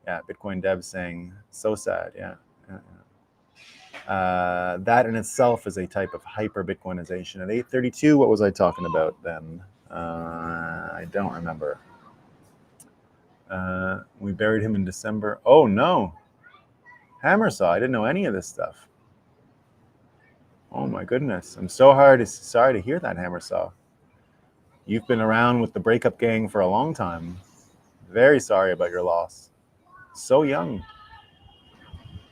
Yeah, Bitcoin Dev saying, so sad. Yeah. That in itself is a type of hyper Bitcoinization. At 8:32, what was I talking about then? I don't remember. We buried him in December. Oh no, Hammersaw. I didn't know any of this stuff. Oh my goodness. I'm so sorry to hear that, Hammersaw. You've been around with the Breakup gang for a long time. Very sorry about your loss. So young.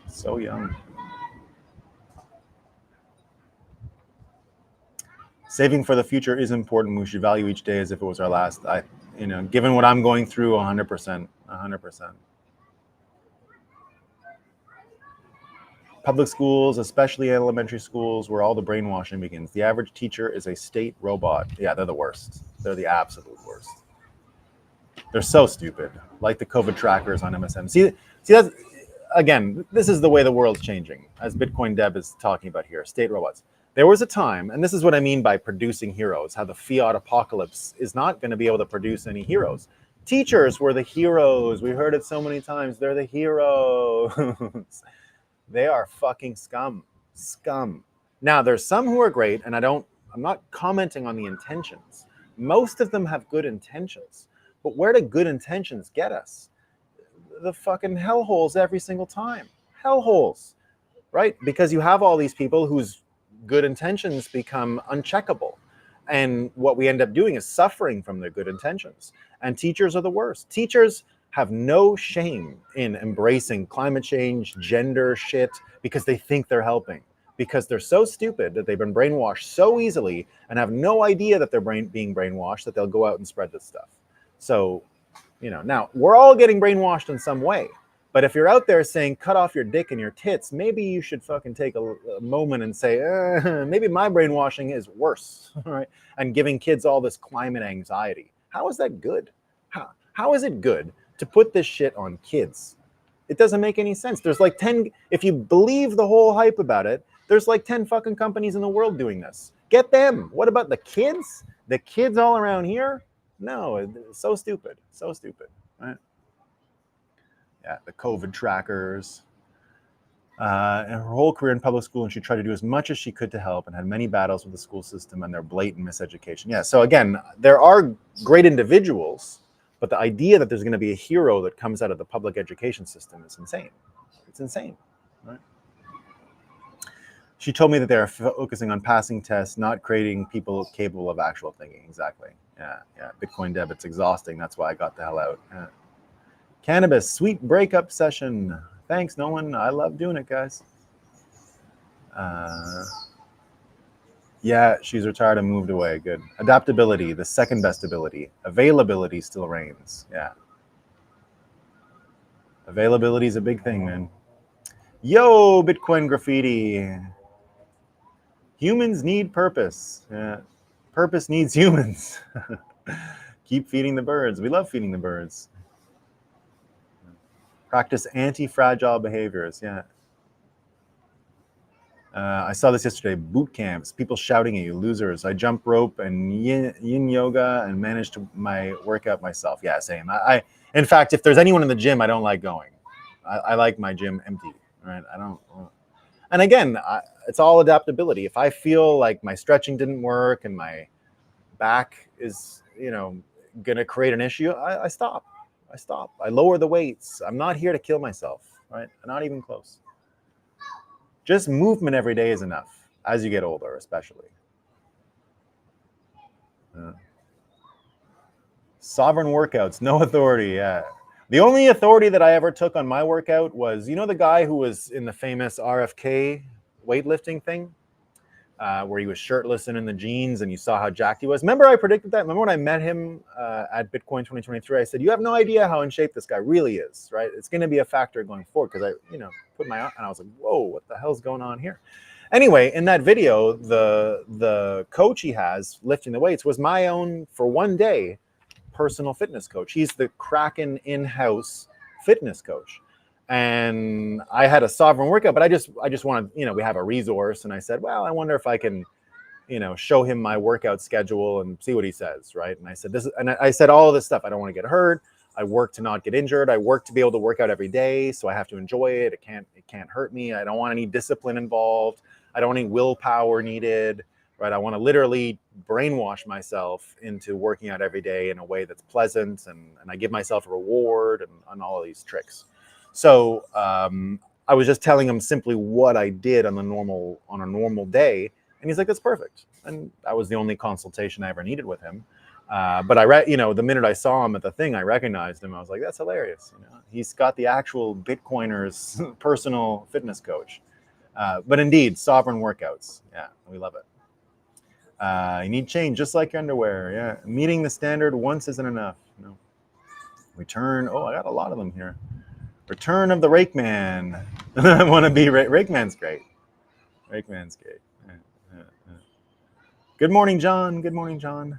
So young. Saving for the future is important. We should value each day as if it was our last. Given what I'm going through, 100%. 100%. Public schools, especially elementary schools, where all the brainwashing begins. The average teacher is a state robot. Yeah, they're the worst. They're the absolute worst. They're so stupid. Like the COVID trackers on MSM. See, that's, again, this is the way the world's changing, as Bitcoin Deb is talking about here. State robots. There was a time, and this is what I mean by producing heroes, how the fiat apocalypse is not going to be able to produce any heroes. Teachers were the heroes. We heard it so many times. They're the heroes. They are fucking scum. Scum. Now, there's some who are great, and I'm not commenting on the intentions. Most of them have good intentions. But where do good intentions get us? The fucking hellholes every single time. Hellholes. Right? Because you have all these people whose good intentions become uncheckable. And what we end up doing is suffering from their good intentions. And teachers are the worst. Teachers have no shame in embracing climate change, gender shit, because they think they're helping. Because they're so stupid that they've been brainwashed so easily and have no idea that they're being brainwashed, that they'll go out and spread this stuff. So, now we're all getting brainwashed in some way. But if you're out there saying cut off your dick and your tits, maybe you should fucking take a moment and say, maybe my brainwashing is worse, right? And giving kids all this climate anxiety. How is that good? How is it good to put this shit on kids? It doesn't make any sense. There's like 10, if you believe the whole hype about it, there's like 10 fucking companies in the world doing this. Get them. What about the kids? The kids all around here? No, it's so stupid. So stupid, right? Yeah, the COVID trackers. In her whole career in public school, and she tried to do as much as she could to help and had many battles with the school system and their blatant miseducation. Yeah, so again, there are great individuals, but the idea that there's going to be a hero that comes out of the public education system is insane. It's insane, right? She told me that they're focusing on passing tests, not creating people capable of actual thinking. Exactly. Yeah. Bitcoin debit's exhausting. That's why I got the hell out. Yeah. Cannabis, sweet breakup session. Thanks, Nolan. I love doing it, guys. Yeah, she's retired and moved away. Good. Adaptability, the second best ability. Availability still reigns. Yeah. Availability is a big thing, man. Yo, Bitcoin graffiti. Humans need purpose. Yeah. Purpose needs humans. Keep feeding the birds. We love feeding the birds. Practice anti-fragile behaviors. Yeah. I saw this yesterday. Boot camps, people shouting at you, losers. I jump rope and yin yoga and managed to my workout myself. Yeah, same. I in fact, if there's anyone in the gym, I don't like going. I like my gym empty. Right? I don't. And again, it's all adaptability. If I feel like my stretching didn't work and my back is, gonna create an issue, I stop. I lower the weights. I'm not here to kill myself. Right? Not even close. Just movement every day is enough, as you get older, especially. Sovereign workouts, no authority. Yeah. The only authority that I ever took on my workout was, the guy who was in the famous RFK weightlifting thing, where he was shirtless and in the jeans, and you saw how jacked he was. Remember I predicted that? Remember when I met him at Bitcoin 2023? I said, you have no idea how in shape this guy really is, right? It's going to be a factor going forward, because I, put my, and I was like, whoa, what the hell's going on here? Anyway, in that video, the coach he has lifting the weights was my own, for one day, personal fitness coach. He's the Kraken in-house fitness coach. And I had a sovereign workout, but I just wanted, we have a resource. And I said, well, I wonder if I can, show him my workout schedule and see what he says, right? And I said, I said all of this stuff. I don't want to get hurt. I work to not get injured. I work to be able to work out every day. So I have to enjoy it. It can't hurt me. I don't want any discipline involved. I don't want any willpower needed, right? I want to literally brainwash myself into working out every day in a way that's pleasant. And I give myself a reward and all of these tricks. So I was just telling him simply what I did on a normal day, and he's like, "That's perfect." And that was the only consultation I ever needed with him. But the minute I saw him at the thing, I recognized him. I was like, "That's hilarious." He's got the actual Bitcoiner's personal fitness coach. But indeed, sovereign workouts. Yeah, we love it. You need change, just like your underwear. Yeah, meeting the standard once isn't enough. Return. Oh, I got a lot of them here. Return of the Rake Man. I want to be Rake Man's great. Rake Man's great. Good morning, John. Good morning, John.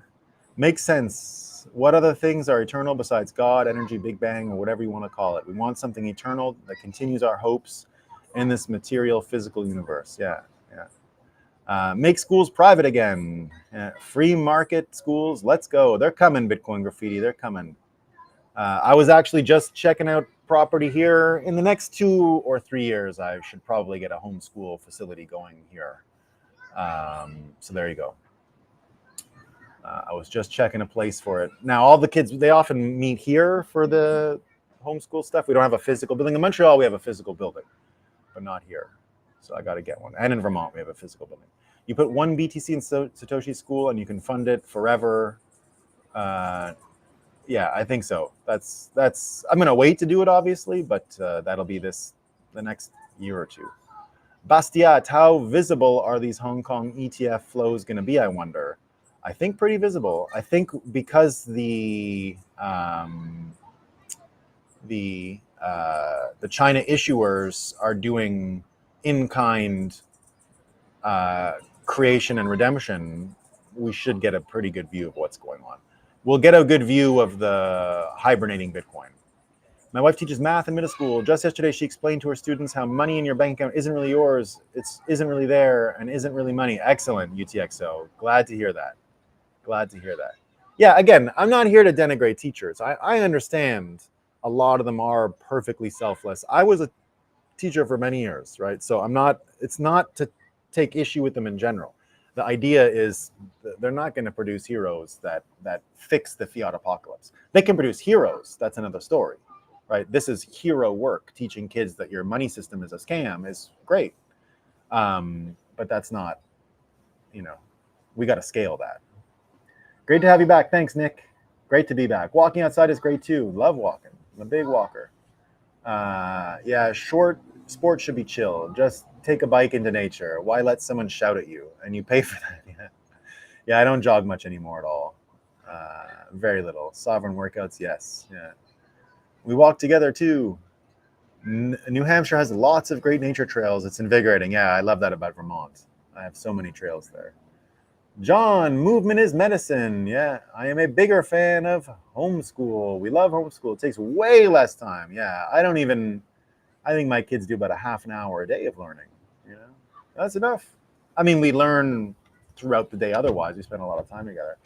Makes sense. What other things are eternal besides God, energy, Big Bang, or whatever you want to call it? We want something eternal that continues our hopes in this material, physical universe. Yeah. Make schools private again. Free market schools. Let's go. They're coming, Bitcoin graffiti. They're coming. I was actually just checking out property here. In the next 2 or 3 years, I should probably get a homeschool facility going here. So there you go. I was just checking a place for it. Now, all the kids, they often meet here for the homeschool stuff. We don't have a physical building. In Montreal, we have a physical building, but not here. So I got to get one. And in Vermont, we have a physical building. You put one BTC in Satoshi School and you can fund it forever. Yeah, I think so. That's. I'm gonna wait to do it, obviously, but that'll be the next year or two. Bastiat, how visible are these Hong Kong ETF flows gonna be? I wonder. I think pretty visible. I think because the the China issuers are doing in-kind creation and redemption, we should get a pretty good view of what's going on. We'll get a good view of the hibernating Bitcoin. My wife teaches math in middle school. Just yesterday, she explained to her students how money in your bank account isn't really yours. It isn't really there and isn't really money. Excellent, UTXO. Glad to hear that. Glad to hear that. Yeah, again, I'm not here to denigrate teachers. I understand a lot of them are perfectly selfless. I was a teacher for many years, right? So it's not to take issue with them in general. The idea is they're not going to produce heroes that fix the fiat apocalypse. They can produce heroes. That's another story, right? This is hero work. Teaching kids that your money system is a scam is great. But that's not, we got to scale that. Great to have you back. Thanks, Nick. Great to be back. Walking outside is great too. Love walking. I'm a big walker. Yeah, short sports should be chill. Just take a bike into nature. Why let someone shout at you and you pay for that? Yeah, I don't jog much anymore at all. Very little. Sovereign workouts, yes. Yeah, we walk together too. New Hampshire has lots of great nature trails. It's invigorating. Yeah, I love that about Vermont. I have so many trails there. John, movement is medicine. Yeah, I am a bigger fan of homeschool. We love homeschool. It takes way less time. Yeah, I think my kids do about a half an hour a day of learning. That's enough. I mean, we learn throughout the day otherwise. We spend a lot of time together.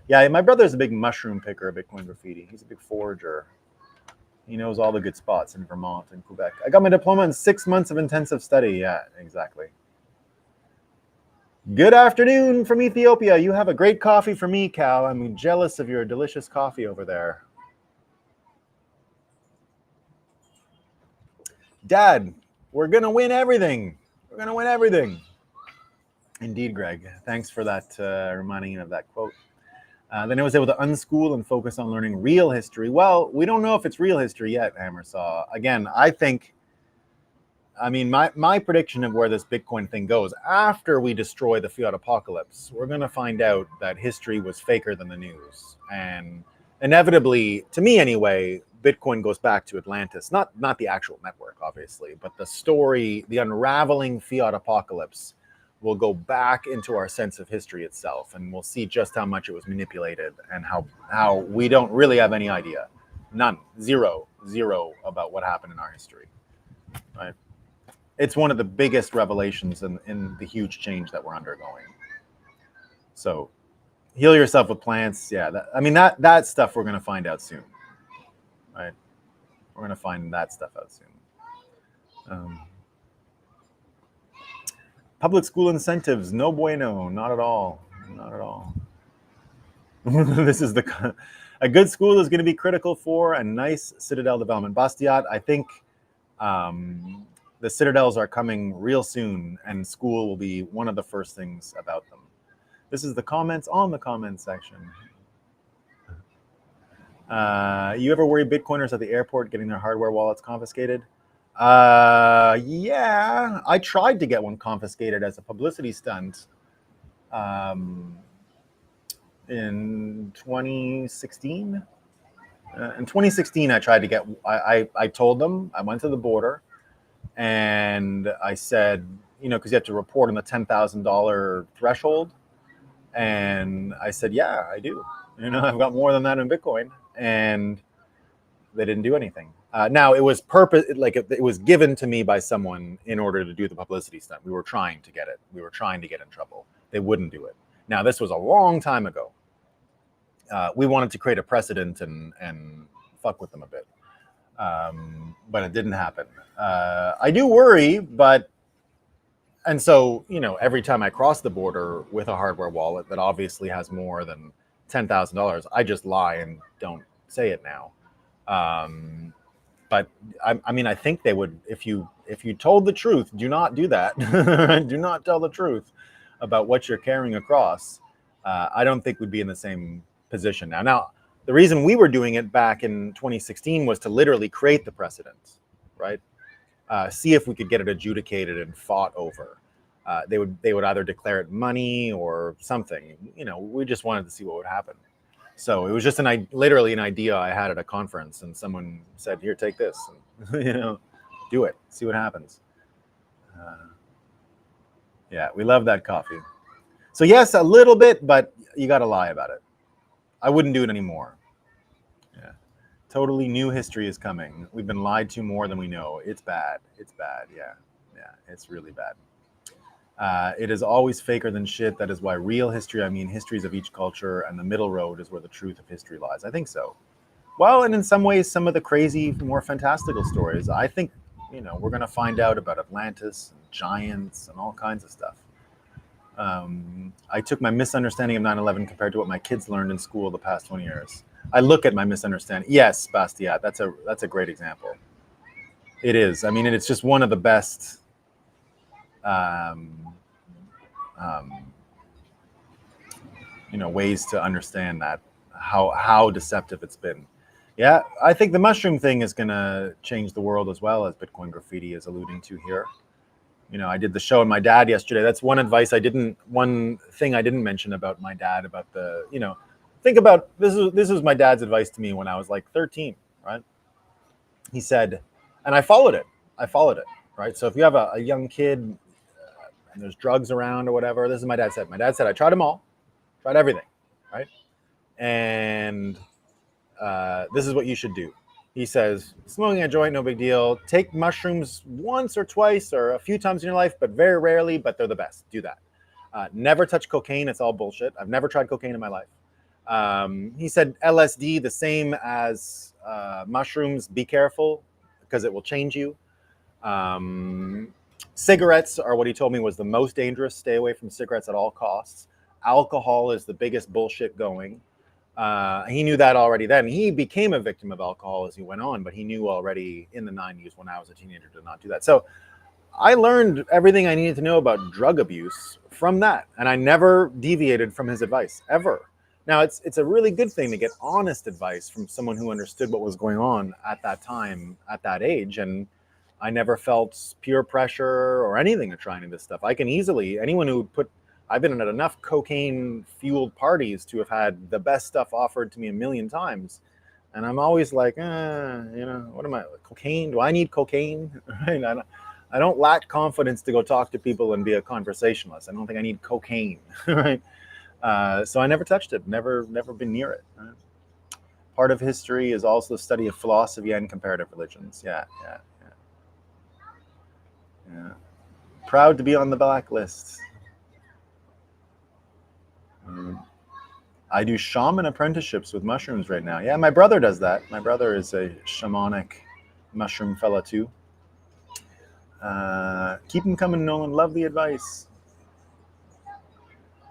Yeah, my brother's a big mushroom picker of Bitcoin graffiti. He's a big forager. He knows all the good spots in Vermont and Quebec. I got my diploma in 6 months of intensive study. Yeah, exactly. Good afternoon from Ethiopia. You have a great coffee for me, Cal. I'm jealous of your delicious coffee over there. Dad, we're going to win everything. We're going to win everything. Indeed, Greg. Thanks for that reminding of that quote. Then I was able to unschool and focus on learning real history. Well, we don't know if it's real history yet, Hammersaw. Again, my prediction of where this Bitcoin thing goes, after we destroy the fiat apocalypse, we're going to find out that history was faker than the news. And inevitably, to me anyway, Bitcoin goes back to Atlantis. Not the actual network, obviously, but the story, the unraveling fiat apocalypse will go back into our sense of history itself. And we'll see just how much it was manipulated and how we don't really have any idea. None. Zero about what happened in our history. Right? It's one of the biggest revelations in the huge change that we're undergoing. So heal yourself with plants. Yeah, that stuff we're going to find out soon. Right? We're going to find that stuff out soon. Public school incentives, no bueno, not at all. Not at all. This is a good school is going to be critical for a nice Citadel development. Bastiat, I think the Citadels are coming real soon, and school will be one of the first things about them. This is the comments on the comments section. You ever worry Bitcoiners at the airport getting their hardware wallets confiscated? Yeah, I tried to get one confiscated as a publicity stunt in 2016. In 2016, I tried to get, I told them, I went to the border and I said, because you have to report on the $10,000 threshold. And I said, yeah, I do. I've got more than that in Bitcoin. And they didn't do anything. Now, it was it was given to me by someone in order to do the publicity stunt. We were trying to get it. We were trying to get in trouble. They wouldn't do it. Now, this was a long time ago. We wanted to create a precedent and fuck with them a bit. But it didn't happen. I do worry, and so, every time I cross the border with a hardware wallet that obviously has more than $10,000, I just lie and don't say it now. But I think they would, if you told the truth, do not do that. Do not tell the truth about what you're carrying across. I don't think we'd be in the same position now. Now, the reason we were doing it back in 2016 was to literally create the precedent, right? See if we could get it adjudicated and fought over. They would either declare it money or something. We just wanted to see what would happen. So it was just literally an idea I had at a conference, and someone said, "Here, take this, and, do it, see what happens." Yeah, we love that coffee. So yes, a little bit, but you got to lie about it. I wouldn't do it anymore. Yeah, totally new history is coming. We've been lied to more than we know. It's bad. It's bad. Yeah, yeah, it's really bad. It is always faker than shit. That is why real history, I mean histories of each culture, and the middle road is where the truth of history lies. I think so. Well, and in some ways, some of the crazy, more fantastical stories, I think, we're going to find out about Atlantis and giants and all kinds of stuff. I took my misunderstanding of 9/11 compared to what my kids learned in school the past 20 years. I look at my misunderstanding. Yes, Bastiat, that's a great example. It is. I mean, it's just one of the best um, um, ways to understand that how deceptive it's been. Yeah, I think the mushroom thing is going to change the world as well, as Bitcoin Graffiti is alluding to here. I did the show with my dad yesterday. That's one thing I didn't mention about my dad, about think about this was my dad's advice to me when I was like 13, right? He said, and I followed it. Right? So if you have a young kid and there's drugs around or whatever, this is my dad said. My dad said, I tried them all, tried everything, right? And this is what you should do. He says, smoking a joint, no big deal. Take mushrooms once or twice or a few times in your life, but very rarely, but they're the best. Do that. Never touch cocaine. It's all bullshit. I've never tried cocaine in my life. He said LSD, the same as mushrooms. Be careful because it will change you. Cigarettes are what he told me was the most dangerous. Stay away from cigarettes at all costs. Alcohol is the biggest bullshit going. He knew that already then. He became a victim of alcohol as he went on, but he knew already in the 90s when I was a teenager to not do that. So I learned everything I needed to know about drug abuse from that, and I never deviated from his advice, ever. Now, it's a really good thing to get honest advice from someone who understood what was going on at that time, at that age, and I never felt peer pressure or anything of trying this stuff. I can easily, anyone who I've been at enough cocaine-fueled parties to have had the best stuff offered to me a million times. And I'm always like, what am I, cocaine? Do I need cocaine? Right? I don't lack confidence to go talk to people and be a conversationalist. I don't think I need cocaine, right? So I never touched it, never been near it. Right? Part of history is also the study of philosophy and comparative religions. Yeah. Proud to be on the blacklist. I do shaman apprenticeships with mushrooms right now. Yeah, my brother does that. My brother is a shamanic mushroom fella too. Keep them coming, Nolan. Love the advice.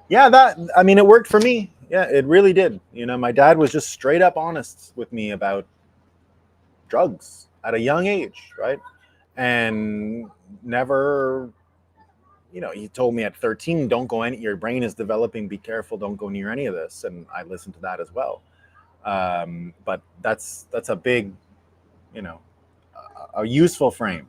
Yeah, it worked for me. Yeah, it really did. My dad was just straight up honest with me about drugs at a young age, right? And never, he told me at 13, don't go your brain is developing, be careful, don't go near any of this. And I listened to that as well. But that's a big, a useful frame.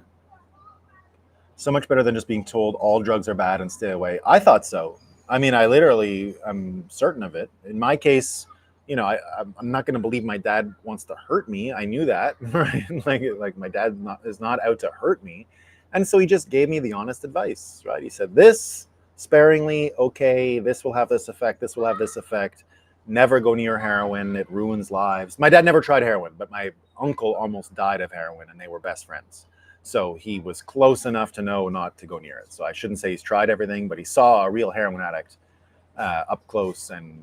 So much better than just being told all drugs are bad and stay away. I thought so. I mean, I'm certain of it. In my case, I'm not going to believe my dad wants to hurt me. I knew that, right? like my dad is not out to hurt me. And so he just gave me the honest advice, right? He said, this sparingly, okay, this will have this effect, this will have this effect. Never go near heroin, it ruins lives. My dad never tried heroin, but my uncle almost died of heroin and they were best friends. So he was close enough to know not to go near it. So I shouldn't say he's tried everything, but he saw a real heroin addict up close and,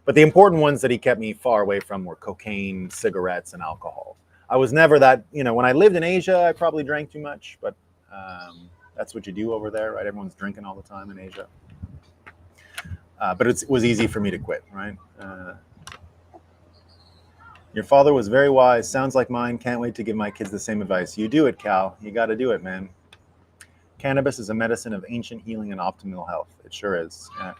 But the important ones that he kept me far away from were cocaine, cigarettes, and alcohol. I was never that, when I lived in Asia, I probably drank too much, but that's what you do over there, right? Everyone's drinking all the time in Asia. But it was easy for me to quit, right? Your father was very wise. Sounds like mine. Can't wait to give my kids the same advice. You do it, Cal. You got to do it, man. Cannabis is a medicine of ancient healing and optimal health. It sure is. Yeah.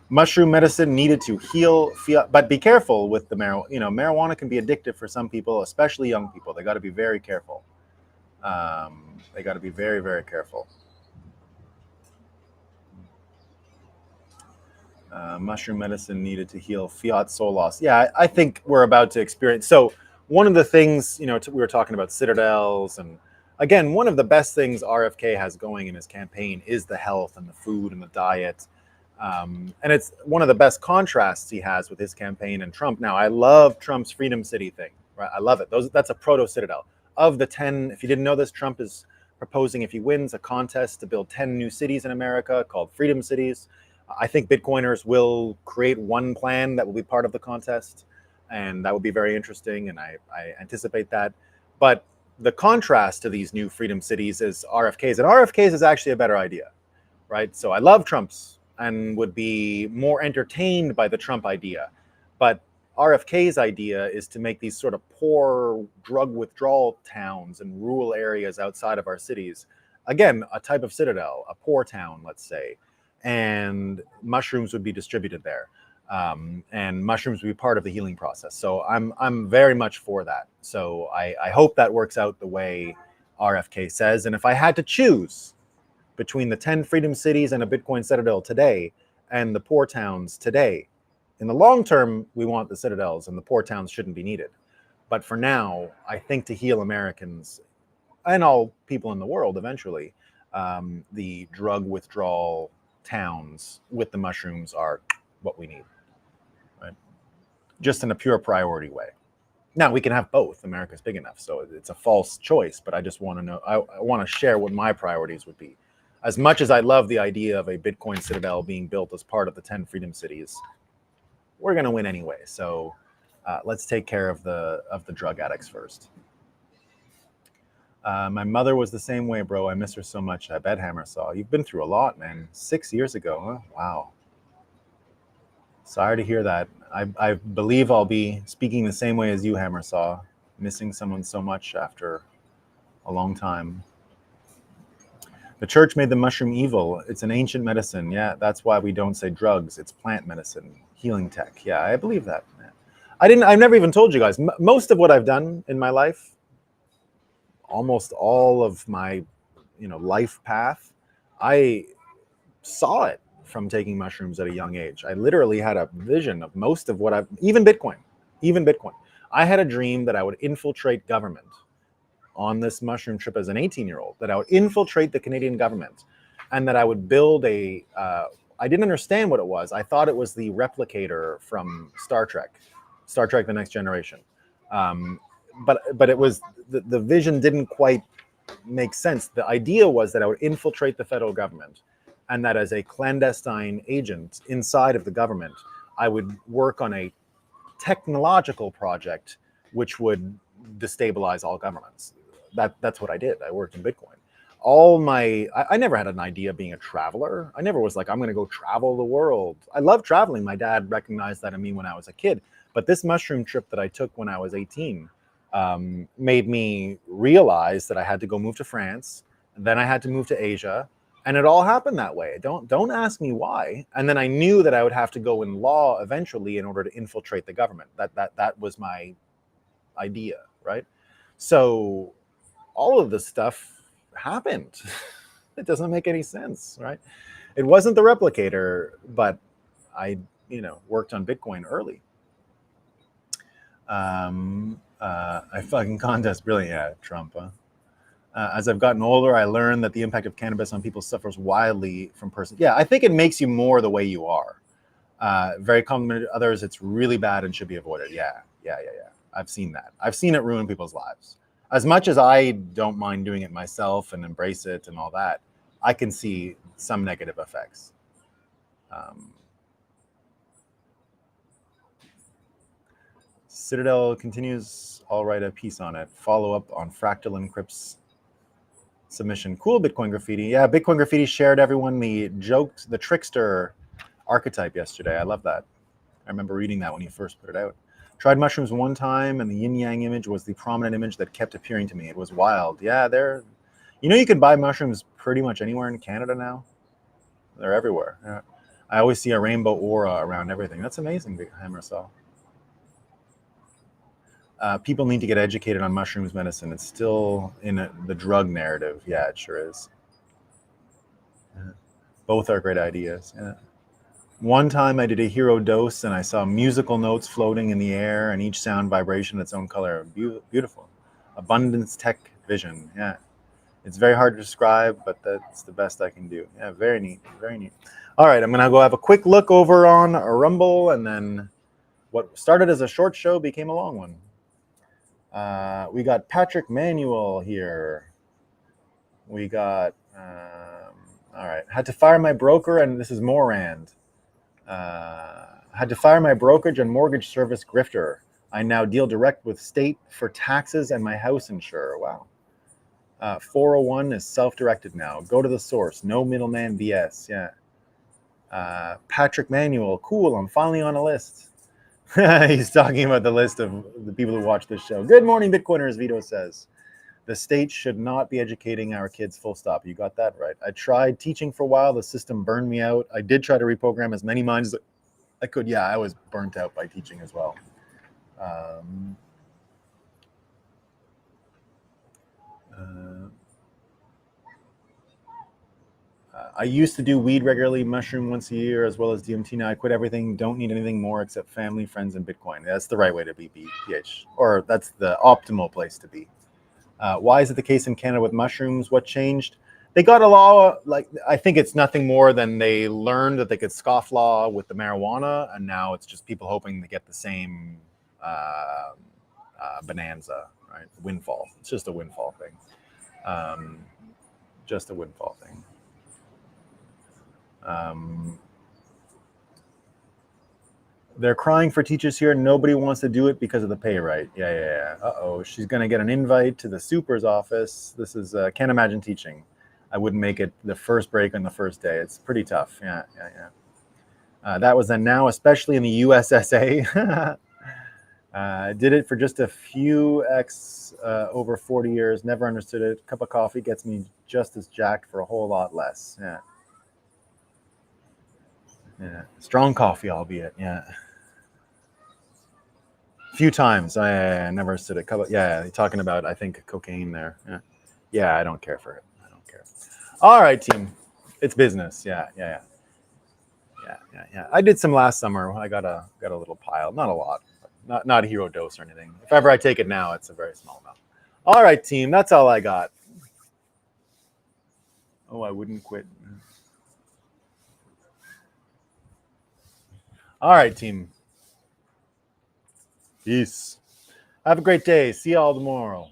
Mushroom medicine needed to heal, but be careful with the marijuana. Marijuana can be addictive for some people, especially young people. They got to be very careful. They got to be very, very careful. Mushroom medicine needed to heal fiat soul loss. Yeah, I think we're about to experience. So one of the things, we were talking about citadels, and again, one of the best things RFK has going in his campaign is the health and the food and the diet. And it's one of the best contrasts he has with his campaign and Trump. Now, I love Trump's Freedom City thing. Right? I love it. That's a proto citadel. Of the 10, if you didn't know this, Trump is proposing, if he wins, a contest to build 10 new cities in America called Freedom Cities. I think Bitcoiners will create one plan that will be part of the contest, and that would be very interesting, and I anticipate that. But the contrast to these new Freedom Cities is RFK's, and RFK's is actually a better idea, right? So I love Trump's and would be more entertained by the Trump idea, but RFK's idea is to make these sort of poor drug withdrawal towns and rural areas outside of our cities, again, a type of citadel, a poor town, let's say, and mushrooms would be distributed there. And mushrooms would be part of the healing process. So I'm very much for that. So I hope that works out the way RFK says. And if I had to choose between the 10 freedom cities and a Bitcoin citadel today and the poor towns today, in the long term, we want the citadels and the poor towns shouldn't be needed. But for now, I think to heal Americans and all people in the world eventually, the drug withdrawal towns with the mushrooms are what we need, right? Just in a pure priority way. Now we can have both. America's big enough, so it's a false choice. But I just want to know. I want to share what my priorities would be. As much as I love the idea of a Bitcoin citadel being built as part of the 10 freedom cities, we're going to win anyway. So let's take care of the drug addicts first. My mother was the same way, bro. I miss her so much. I bet Hammer saw. You've been through a lot, man. 6 years ago. Huh? Wow. Sorry to hear that. I believe I'll be speaking the same way as you, Hammer saw. Missing someone so much after a long time. The church made the mushroom evil. It's an ancient medicine. Yeah, that's why we don't say drugs. It's plant medicine, healing tech. Yeah, I believe that. Man. I've never even told you guys. Most of what I've done in my life, almost all of my, life path, I saw it from taking mushrooms at a young age. I literally had a vision of most of what even Bitcoin. I had a dream that I would infiltrate government on this mushroom trip as an 18-year-old, that I would infiltrate the Canadian government and that I would build I didn't understand what it was. I thought it was the replicator from Star Trek, The Next Generation. But it was, the vision didn't quite make sense. The idea was that I would infiltrate the federal government and that as a clandestine agent inside of the government, I would work on a technological project which would destabilize all governments. That's what I did. I worked in Bitcoin. I never had an idea of being a traveler. I never was like, I'm going to go travel the world. I love traveling. My dad recognized that in me when I was a kid. But this mushroom trip that I took when I was 18 made me realize that I had to go move to France. Then I had to move to Asia. And it all happened that way. Don't ask me why. And then I knew that I would have to go in law eventually in order to infiltrate the government. That was my idea, right? So all of this stuff happened. It doesn't make any sense, right? It wasn't the replicator, but I, worked on Bitcoin early. I fucking contest, brilliant, yeah, Trump. Huh? As I've gotten older, I learned that the impact of cannabis on people suffers wildly from person. Yeah, I think it makes you more the way you are. Very complimented to others. It's really bad and should be avoided. Yeah. I've seen that. I've seen it ruin people's lives. As much as I don't mind doing it myself and embrace it and all that, I can see some negative effects. Citadel continues. I'll write a piece on it. Follow up on Fractal Encrypt's submission. Cool, Bitcoin Graffiti. Yeah, Bitcoin Graffiti shared everyone the trickster archetype yesterday. I love that. I remember reading that when he first put it out. Tried mushrooms one time, and the yin yang image was the prominent image that kept appearing to me. It was wild. Yeah, you can buy mushrooms pretty much anywhere in Canada now. They're everywhere. Yeah. I always see a rainbow aura around everything. That's amazing, Hammer saw. People need to get educated on mushrooms medicine. It's still in the drug narrative. Yeah, it sure is. Yeah. Both are great ideas. Yeah. One time I did a hero dose and I saw musical notes floating in the air and each sound vibration its own color. Beautiful. Abundance tech vision. Yeah. It's very hard to describe, but that's the best I can do. Yeah, very neat. Very neat. All right, I'm going to go have a quick look over on Rumble, and then what started as a short show became a long one. We got Patrick Manuel here. We got, all right, had to fire my broker, and this is Morand. Had to fire my brokerage and mortgage service grifter. I now deal direct with state for taxes and my house insurer. Wow. 401 is self-directed now. Go to the source. No middleman BS. Yeah. Patrick Manuel. Cool. I'm finally on a list. He's talking about the list of the people who watch this show. Good morning, Bitcoiners, Vito says. The state should not be educating our kids, full stop. You got that right. I tried teaching for a while. The system burned me out. I did try to reprogram as many minds as I could. Yeah, I was burnt out by teaching as well. I used to do weed regularly, mushroom once a year, as well as DMT. Now I quit everything. Don't need anything more except family, friends, and Bitcoin. That's the right way to be PH, or that's the optimal place to be. Why is it the case in Canada with mushrooms? What changed? They got a law, like, I think it's nothing more than they learned that they could scofflaw with the marijuana, and now it's just people hoping to get the same bonanza, right? Windfall. It's just a windfall thing. Just a windfall thing. They're crying for teachers here. Nobody wants to do it because of the pay, right? Yeah. Uh-oh, she's going to get an invite to the super's office. This is, can't imagine teaching. I wouldn't make it the first break on the first day. It's pretty tough. Yeah. That was then. Now, especially in the USSA. Did it for just a few over 40 years. Never understood it. Cup of coffee gets me just as jacked for a whole lot less. Yeah. Strong coffee, albeit. Yeah. A few times. I never understood it. Yeah, you're talking about, I think, cocaine there. Yeah, I don't care for it. I don't care. All right, team. It's business. Yeah. I did some last summer. I got a little pile. Not a lot. Not a hero dose or anything. If ever I take it now, it's a very small amount. All right, team. That's all I got. Oh, I wouldn't quit. All right, team. Peace. Have a great day. See y'all tomorrow.